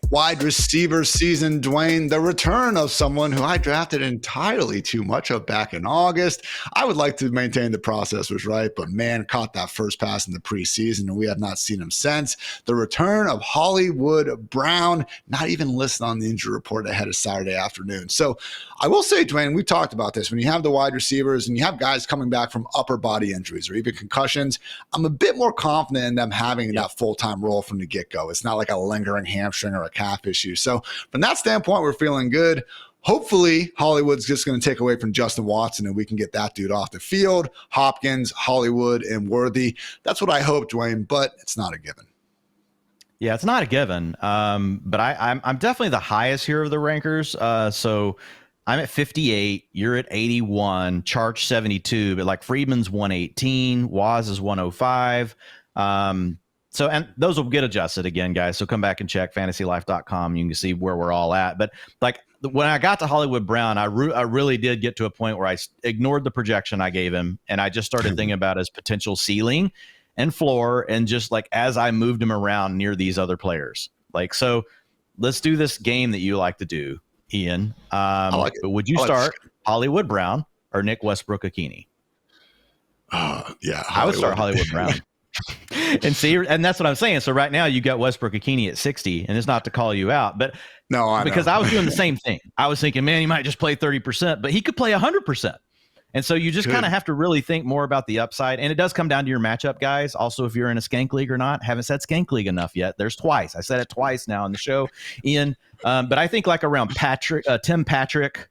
Wide receiver season, Dwain, the return of someone who I drafted entirely too much of back in August. I would like to maintain the process was right, but man, caught that first pass in the preseason, and we have not seen him since. The return of Hollywood Brown, not even listed on the injury report ahead of Saturday afternoon. So I will say, Dwain, we talked about this. When you have the wide receivers and you have guys coming back from upper body injuries or even concussions, I'm a bit more confident in them having that full-time role from the get-go. It's not like a lingering hamstring or a calf issue. So from that standpoint, we're feeling good. Hopefully, Hollywood's just going to take away from Justin Watson and we can get that dude off the field. Hopkins, Hollywood, and Worthy. That's what I hope, Dwain, but it's not a given. Yeah, it's not a given. But I'm definitely the highest here of the rankers. So I'm at 58. You're at 81. Charge 72. But like Friedman's 118. Waz is 105. So, and those will get adjusted again, guys. So come back and check fantasylife.com. You can see where we're all at. But like when I got to Hollywood Brown, I really did get to a point where I ignored the projection I gave him. And I just started thinking about his potential ceiling and floor. And just like, as I moved him around near these other players, like, so let's do this game that you like to do, Ian. But would you start Hollywood Brown or Nick Westbrook-Ikhine? Yeah. I would start Hollywood Brown. And see, and that's what I'm saying. So right now you got Westbrook-Ikhine at 60, and it's not to call you out, but because I was doing the same thing. I was thinking, man, he might just play 30%, but he could play 100%. And so you just kind of have to really think more about the upside. And it does come down to your matchup, guys. Also, if you're in a skank league or not. Haven't said skank league enough yet. There's twice. I said it twice now on the show, Ian. But I think like around Tim Patrick,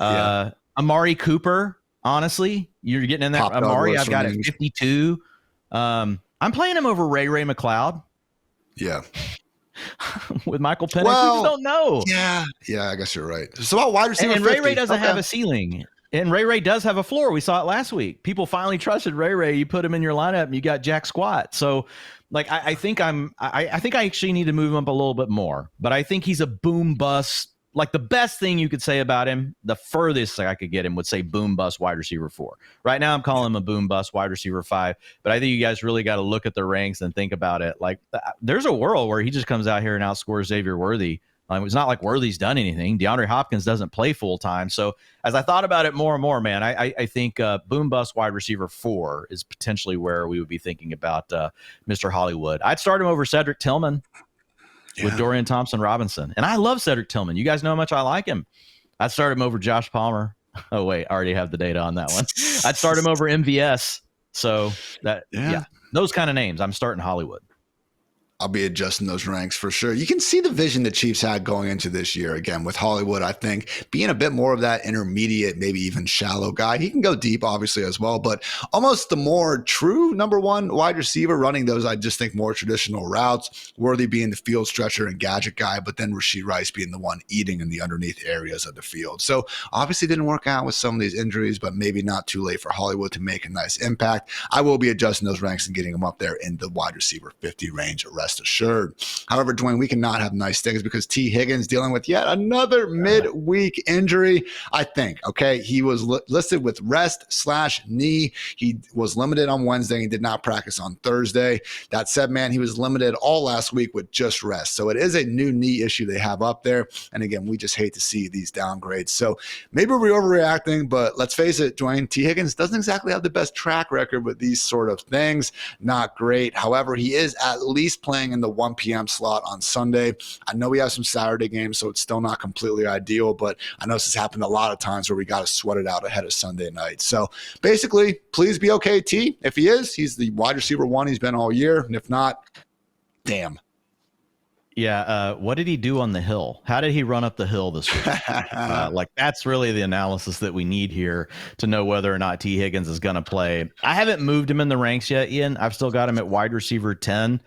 Amari Cooper, honestly, you're getting in there. Amari, I've got at 52. I'm playing him over Ray McLeod. Yeah. With Michael Penix. Well, we just don't know. Yeah, I guess you're right. So about wide receiver, and Ray doesn't have a ceiling. And Ray does have a floor. We saw it last week. People finally trusted Ray. You put him in your lineup and you got Jack Squat. So like I think I actually need to move him up a little bit more. But I think he's a boom bust. Like the best thing you could say about him, the furthest I could get him would say boom bust wide receiver 4. Right now I'm calling him a boom bust wide receiver 5, but I think you guys really got to look at the ranks and think about it. Like there's a world where he just comes out here and outscores Xavier Worthy It's not like Worthy's done anything. DeAndre Hopkins doesn't play full time. So as I thought about it more and more, man, I think boom bust wide receiver 4 is potentially where we would be thinking about Mr. Hollywood. I'd start him over Cedric Tillman with Dorian Thompson-Robinson. And I love Cedric Tillman. You guys know how much I like him. I'd start him over Josh Palmer. Oh, wait, I already have the data on that one. I'd start him over MVS. So those kind of names. I'm starting Hollywood. I'll be adjusting those ranks for sure. You can see the vision the Chiefs had going into this year. Again, with Hollywood, I think being a bit more of that intermediate, maybe even shallow guy. He can go deep, obviously, as well, but almost the more true number one wide receiver running those, I just think, more traditional routes. Worthy being the field stretcher and gadget guy, but then Rashee Rice being the one eating in the underneath areas of the field. So obviously didn't work out with some of these injuries, but maybe not too late for Hollywood to make a nice impact. I will be adjusting those ranks and getting them up there in the wide receiver 50 range. Rest assured. However, Dwayne, we cannot have nice things because T. Higgins dealing with yet another midweek injury. I think, okay, he was listed with rest/knee. He was limited on Wednesday. He did not practice on Thursday. That said, man, he was limited all last week with just rest. So it is a new knee issue they have up there. And again, we just hate to see these downgrades. So maybe we're overreacting, but let's face it, Dwayne, T. Higgins doesn't exactly have the best track record with these sort of things. Not great. However, he is at least playing in the 1 p.m. slot on Sunday. I know we have some Saturday games, so it's still not completely ideal, but I know this has happened a lot of times where we got to sweat it out ahead of Sunday night. So basically, please be okay, T. If he is, he's the wide receiver 1 he's been all year. And if not, damn. Yeah. What did he do on the hill? How did he run up the hill this week? That's really the analysis that we need here to know whether or not T. Higgins is going to play. I haven't moved him in the ranks yet, Ian. I've still got him at wide receiver 10.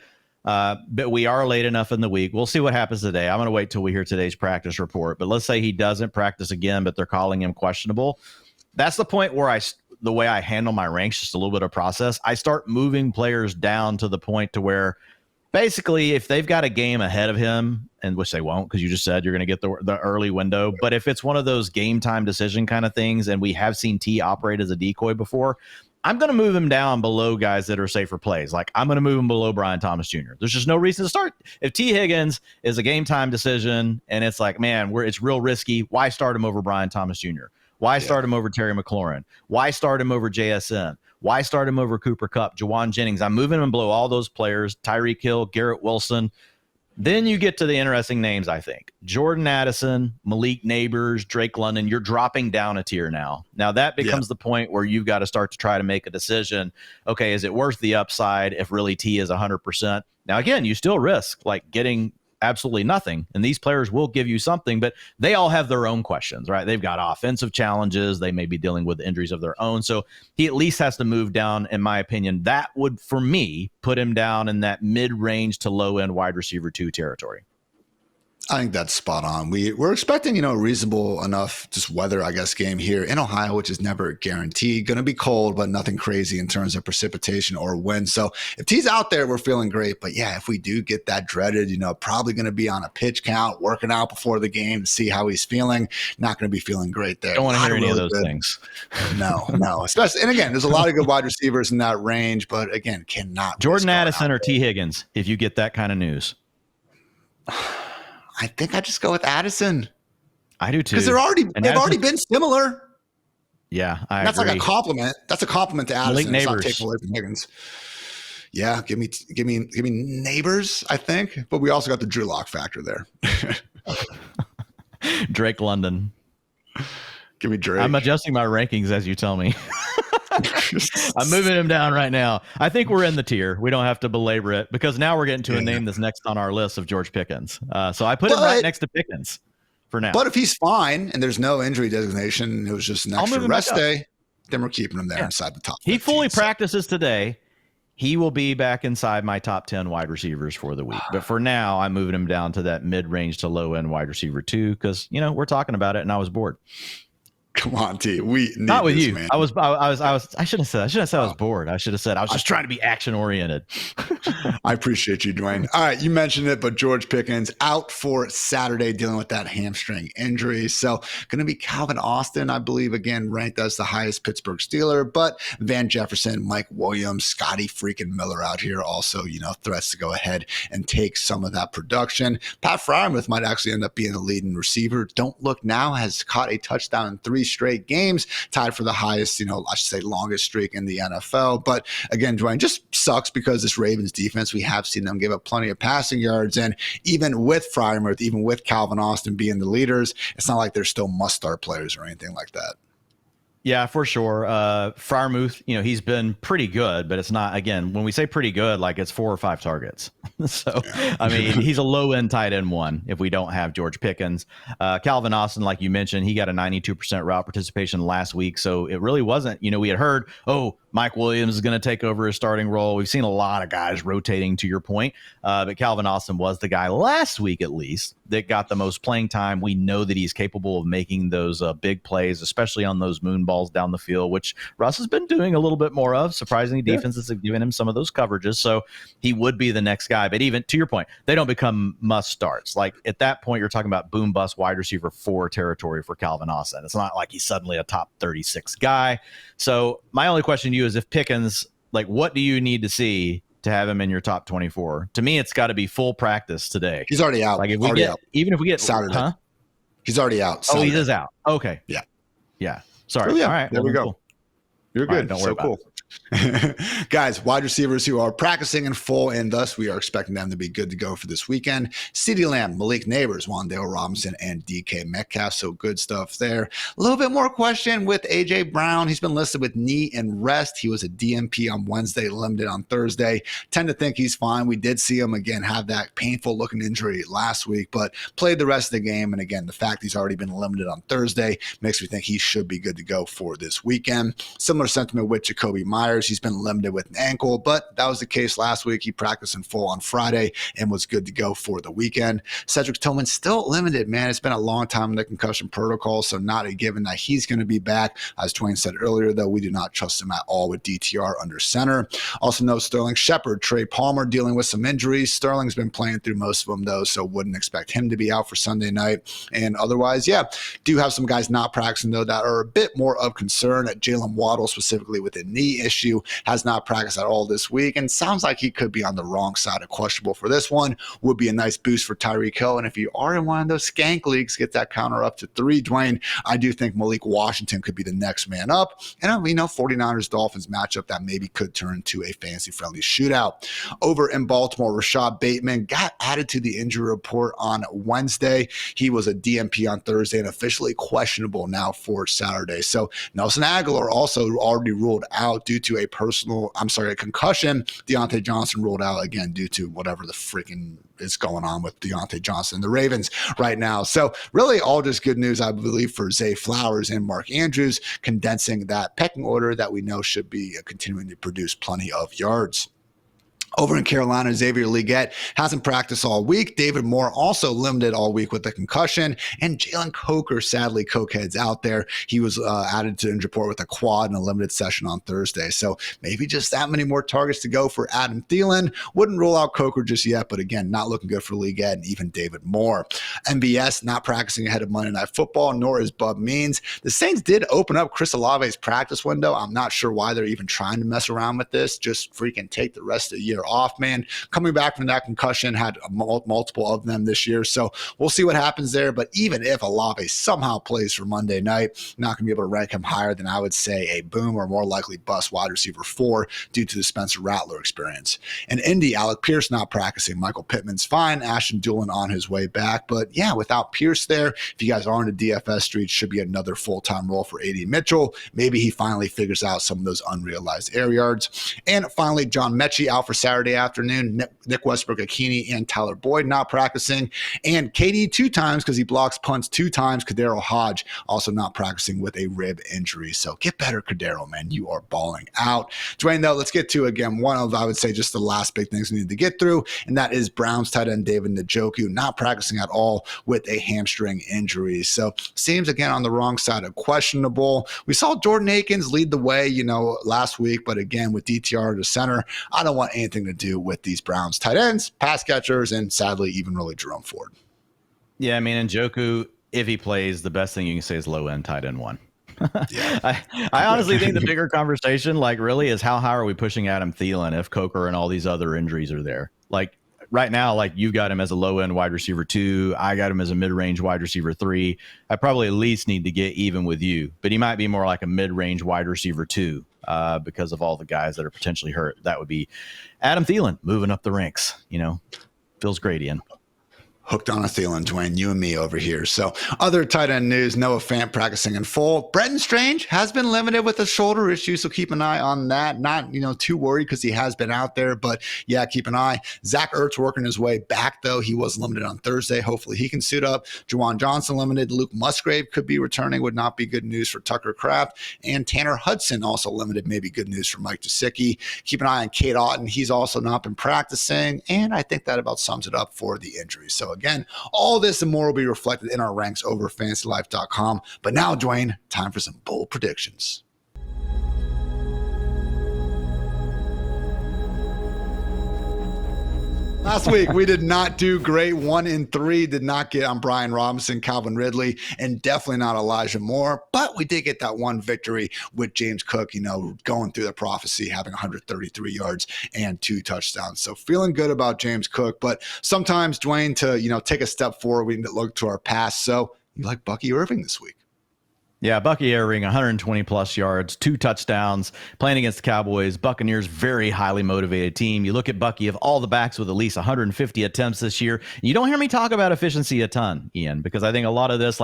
But we are late enough in the week. We'll see what happens today. I'm going to wait till we hear today's practice report. But let's say he doesn't practice again, but they're calling him questionable. That's the point where the way I handle my ranks, just a little bit of process. I start moving players down to the point to where basically if they've got a game ahead of him, and which they won't because you just said you're going to get the early window. But if it's one of those game time decision kind of things, and we have seen T operate as a decoy before, I'm going to move him down below guys that are safer plays. Like I'm going to move him below Brian Thomas Jr. There's just no reason to start. If T. Higgins is a game time decision and it's like, man, it's real risky, why start him over Brian Thomas Jr.? Why start him over Terry McLaurin? Why start him over JSN? Why start him over Cooper Kupp, Jawan Jennings? I'm moving him below all those players, Tyreek Hill, Garrett Wilson. Then you get to the interesting names, I think. Jordan Addison, Malik Neighbors, Drake London. You're dropping down a tier now. Now that becomes the point where you've got to start to try to make a decision. Okay, is it worth the upside if really T is 100%? Now, again, you still risk like getting absolutely nothing. And these players will give you something, but they all have their own questions, right? They've got offensive challenges. They may be dealing with injuries of their own. So he at least has to move down, in my opinion. That would, for me, put him down in that mid-range to low-end wide receiver 2 territory. I think that's spot on. We're expecting, a reasonable enough just weather, I guess, game here in Ohio, which is never guaranteed. Going to be cold, but nothing crazy in terms of precipitation or wind. So if T's out there, we're feeling great. But yeah, if we do get that dreaded, probably going to be on a pitch count, working out before the game to see how he's feeling. Not going to be feeling great there. Don't want to hear any of those things. No. Especially, and again, there's a lot of good wide receivers in that range, but again, cannot. Jordan Addison or T. Higgins, if you get that kind of news. I think I just go with Addison. I do too. Because they've already been similar. Yeah, that's agree. Like a compliment. That's a compliment to Addison. Malik It's not Neighbors. taking away from Higgins. Yeah, give me Neighbors, I think. But we also got the Drew Lock factor there. Drake London. Give me Drake. I'm adjusting my rankings as you tell me. I'm moving him down right now. I think we're in the tier. We don't have to belabor it because now we're getting to a name that's next on our list of George Pickens. So I put him right next to Pickens for now. But if he's fine and there's no injury designation, it was just an extra rest day, then we're keeping him there inside the top 15. He fully practices today. He will be back inside my top 10 wide receivers for the week. But for now, I'm moving him down to that mid-range to low-end wide receiver 2 because, we're talking about it and I was bored. Come on, T. We need Not with this, you. man. I shouldn't have said I was bored. I should have said I was just trying to be action oriented. I appreciate you, Dwayne. All right, you mentioned it, but George Pickens out for Saturday dealing with that hamstring injury. So going to be Calvin Austin, I believe, again, ranked as the highest Pittsburgh Steeler, but Van Jefferson, Mike Williams, Scotty freaking Miller out here also, threats to go ahead and take some of that production. Pat Freiermuth might actually end up being the leading receiver. Don't Look Now has caught a touchdown in 3 straight games, tied for the highest, I should say longest streak in the NFL. But again, Dwayne, just sucks because this Ravens defense, we have seen them give up plenty of passing yards. And even with Freiermuth, even with Calvin Austin being the leaders, it's not like they're still must-start players or anything like that. Yeah, for sure. Freiermuth, he's been pretty good, but it's not, again, when we say pretty good, like it's 4 or 5 targets. So, yeah. I mean, he's a low end tight end one if we don't have George Pickens. Calvin Austin, like you mentioned, he got a 92% route participation last week. So it really wasn't, we had heard, Mike Williams is going to take over his starting role. We've seen a lot of guys rotating, to your point. But Calvin Austin was the guy last week, at least, that got the most playing time. We know that he's capable of making those big plays, especially on those moon balls down the field, which Russ has been doing a little bit more of. Surprisingly, defenses have given him some of those coverages. So he would be the next guy. But even to your point, they don't become must starts. Like at that point, you're talking about boom bust wide receiver 4 territory for Calvin Austin. It's not like he's suddenly a top 36 guy. So my only question to you is, if Pickens, like, what do you need to see to have him in your top 24? To me, it's got to be full practice today. He's already out. Like if we get, even if we get Saturday, he's already out. Saturday. Oh, he is out. Okay. Yeah. Sorry. Oh, yeah. All right. There we go. Cool. You're good. Right, don't worry about it. Guys, wide receivers who are practicing in full, and thus we are expecting them to be good to go for this weekend. CeeDee Lamb, Malik Neighbors, Wan'Dale Robinson, and DK Metcalf. So good stuff there. A little bit more question with A.J. Brown. He's been listed with knee and rest. He was a DNP on Wednesday, limited on Thursday. Tend to think he's fine. We did see him again have that painful looking injury last week, but played the rest of the game. And again, the fact he's already been limited on Thursday makes me think he should be good to go for this weekend. Similar sentiment with Jacoby Myers. He's been limited with an ankle, but that was the case last week. He practiced in full on Friday and was good to go for the weekend. Cedric Tillman still limited, man. It's been a long time in the concussion protocol, so not a given that he's going to be back. As Dwayne said earlier, though, we do not trust him at all with DTR under center. Also no Sterling Shepard, Trey Palmer dealing with some injuries. Sterling's been playing through most of them, though, so wouldn't expect him to be out for Sunday night. And otherwise, do have some guys not practicing, though, that are a bit more of concern. Jalen Waddle, specifically with a knee issue, has not practiced at all this week, and sounds like he could be on the wrong side of questionable for this one. Would be a nice boost for Tyreek Hill, and if you are in one of those skank leagues, get that counter up to 3, Dwayne. I do think Malik Washington could be the next man up, and we know 49ers-Dolphins matchup that maybe could turn into a fantasy-friendly shootout. Over in Baltimore, Rashad Bateman got added to the injury report on Wednesday. He was a DNP on Thursday and officially questionable now for Saturday. So Nelson Aguilar also already ruled out due to a concussion. Deontay Johnson ruled out again due to whatever the freaking is going on with Deontay Johnson and the Ravens right now. So really all just good news, I believe, for Zay Flowers and Mark Andrews, condensing that pecking order that we know should be continuing to produce plenty of yards. Over in Carolina, Xavier Legette hasn't practiced all week. David Moore also limited all week with a concussion. And Jalen Coker, sadly, Cokehead's out there. He was added to the injury report with a quad in a limited session on Thursday. So maybe just that many more targets to go for Adam Thielen. Wouldn't rule out Coker just yet, but again, not looking good for Legette and even David Moore. MVS not practicing ahead of Monday Night Football, nor is Bub Means. The Saints did open up Chris Olave's practice window. I'm not sure why they're even trying to mess around with this. Just freaking take the rest of the year off, man. Coming back from that concussion, had multiple of them this year, so we'll see what happens there. But even if Olave somehow plays for Monday night, not going to be able to rank him higher than, I would say, a boom or more likely bust wide receiver 4 due to the Spencer Rattler experience. In Indy, Alec Pierce not practicing. Michael Pittman's fine. Ashton Dulin on his way back. But yeah, without Pierce there, if you guys are in the DFS street, should be another full-time role for A.D. Mitchell. Maybe he finally figures out some of those unrealized air yards. And finally, John Mechie out for Saturday Saturday afternoon. Nick Westbrook-Akini and Tyler Boyd not practicing. And KD 2 times because he blocks punts 2 times. Kadero Hodge also not practicing with a rib injury. So get better, Kadero, man. You are balling out. Dwain, though, let's get to, again, one of, I would say, just the last big things we need to get through, and that is Browns tight end David Njoku not practicing at all with a hamstring injury. So seems, again, on the wrong side of questionable. We saw Jordan Akins lead the way, last week, but again, with DTR to center, I don't want anything to do with these Browns tight ends, pass catchers, and sadly, even really Jerome Ford. Yeah, I mean, Njoku, if he plays, the best thing you can say is low-end tight end 1. Yeah. I honestly think the bigger conversation, really, is how high are we pushing Adam Thielen if Coker and all these other injuries are there? Right now, you got him as a low-end wide receiver 2. I got him as a mid-range wide receiver 3. I probably at least need to get even with you, but he might be more like a mid-range wide receiver 2 because of all the guys that are potentially hurt. That would be Adam Thielen moving up the ranks. Feels great, Ian. Hooked on a Thielen, Dwain, you and me over here. So other tight end news, Noah Fant practicing in full. Brenton Strange has been limited with a shoulder issue, so keep an eye on that. Not, too worried because he has been out there, but yeah, keep an eye. Zach Ertz working his way back, though. He was limited on Thursday. Hopefully he can suit up. Juwan Johnson limited. Luke Musgrave could be returning. Would not be good news for Tucker Kraft. And Tanner Hudson also limited. Maybe good news for Mike Gesicki. Keep an eye on Cade Otton. He's also not been practicing, and I think that about sums it up for the injuries. So again, all this and more will be reflected in our ranks over FantasyLife.com. But now, Dwain, time for some bold predictions. Last week, we did not do great. 1 in 3 did not get on Brian Robinson, Calvin Ridley, and definitely not Elijah Moore. But we did get that one victory with James Cook, going through the prophecy, having 133 yards and 2 touchdowns. So feeling good about James Cook. But sometimes, Dwain, to take a step forward, we need to look to our past. So you like Bucky Irving this week? Yeah, Bucky Irving, 120-plus yards, 2 touchdowns, playing against the Cowboys. Buccaneers, very highly motivated team. You look at Bucky, of all the backs with at least 150 attempts this year. You don't hear me talk about efficiency a ton, Ian, because I think a lot of this,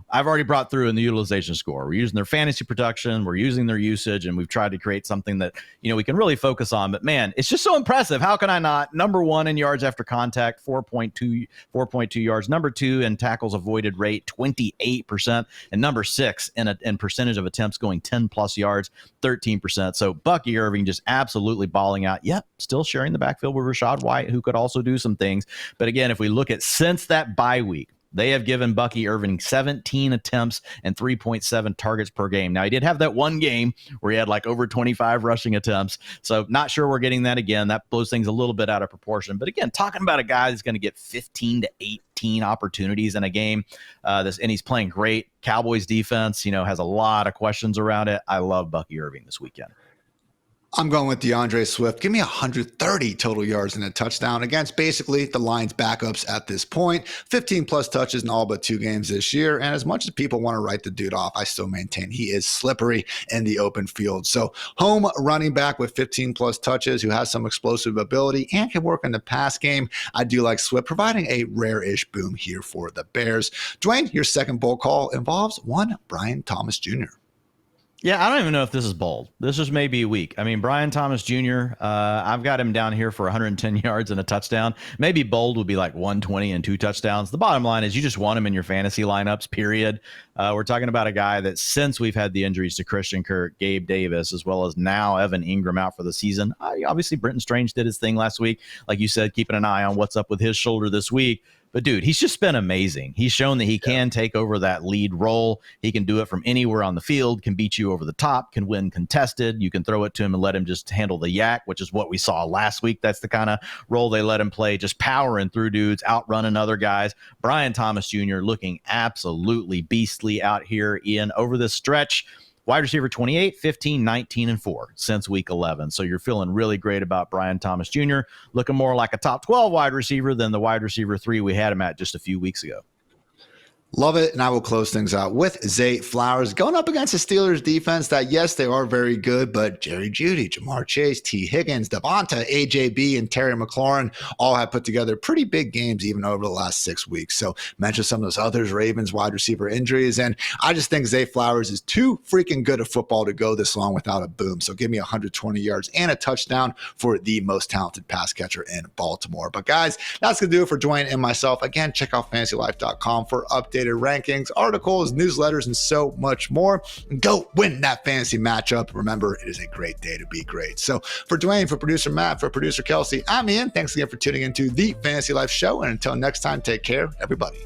I've already brought through in the utilization score. We're using their fantasy production, we're using their usage, and we've tried to create something that, we can really focus on. But, man, it's just so impressive. How can I not? Number 1 in yards after contact, 4.2 yards. Number 2 in tackles avoided rate, 28%. And number 6 in percentage of attempts going 10-plus yards, 13%. So Bucky Irving just absolutely balling out. Yep, still sharing the backfield with Rachaad White, who could also do some things. But again, if we look at since that bye week, they have given Bucky Irving 17 attempts and 3.7 targets per game. Now, he did have that one game where he had over 25 rushing attempts. So not sure we're getting that again. That blows things a little bit out of proportion. But again, talking about a guy that's going to get 15 to 18 opportunities in a game, and he's playing great. Cowboys defense, has a lot of questions around it. I love Bucky Irving this weekend. I'm going with DeAndre Swift. Give me 130 total yards and a touchdown against basically the Lions backups at this point. 15 plus touches in all but 2 games this year. And as much as people want to write the dude off, I still maintain he is slippery in the open field. So home running back with 15 plus touches who has some explosive ability and can work in the pass game. I do like Swift, providing a rare-ish boom here for the Bears. Dwain, your second bold call involves one Brian Thomas Jr. Yeah, I don't even know if this is bold. This is maybe weak. I mean, Brian Thomas Jr., I've got him down here for 110 yards and a touchdown. Maybe bold would be 120 and 2 touchdowns. The bottom line is you just want him in your fantasy lineups, period. We're talking about a guy that since we've had the injuries to Christian Kirk, Gabe Davis, as well as now Evan Ingram out for the season. Obviously, Brenton Strange did his thing last week. Like you said, keeping an eye on what's up with his shoulder this week. But, dude, he's just been amazing. He's shown that he can take over that lead role. He can do it from anywhere on the field, can beat you over the top, can win contested. You can throw it to him and let him just handle the yak, which is what we saw last week. That's the kind of role they let him play, just powering through dudes, outrunning other guys. Brian Thomas Jr. looking absolutely beastly out here, Ian, over this stretch. Wide receiver 28, 15, 19, and 4 since week 11. So you're feeling really great about Brian Thomas Jr., looking more like a top 12 wide receiver than the wide receiver 3 we had him at just a few weeks ago. Love it. And I will close things out with Zay Flowers going up against the Steelers defense that, yes, they are very good, but Jerry Jeudy, Jamar Chase, T. Higgins, Devonta, AJB, and Terry McLaurin all have put together pretty big games even over the last 6 weeks. So mention some of those others, Ravens wide receiver injuries. And I just think Zay Flowers is too freaking good at football to go this long without a boom. So give me 120 yards and a touchdown for the most talented pass catcher in Baltimore. But guys, that's going to do it for Dwain and myself. Again, check out FantasyLife.com for updates, rankings, articles, newsletters, and so much more. Go win that fantasy matchup. Remember, it is a great day to be great. So for Dwain, for producer Matt, for producer Kelsey, I'm Ian. Thanks again for tuning into the Fantasy Life Show. And until next time, take care, everybody.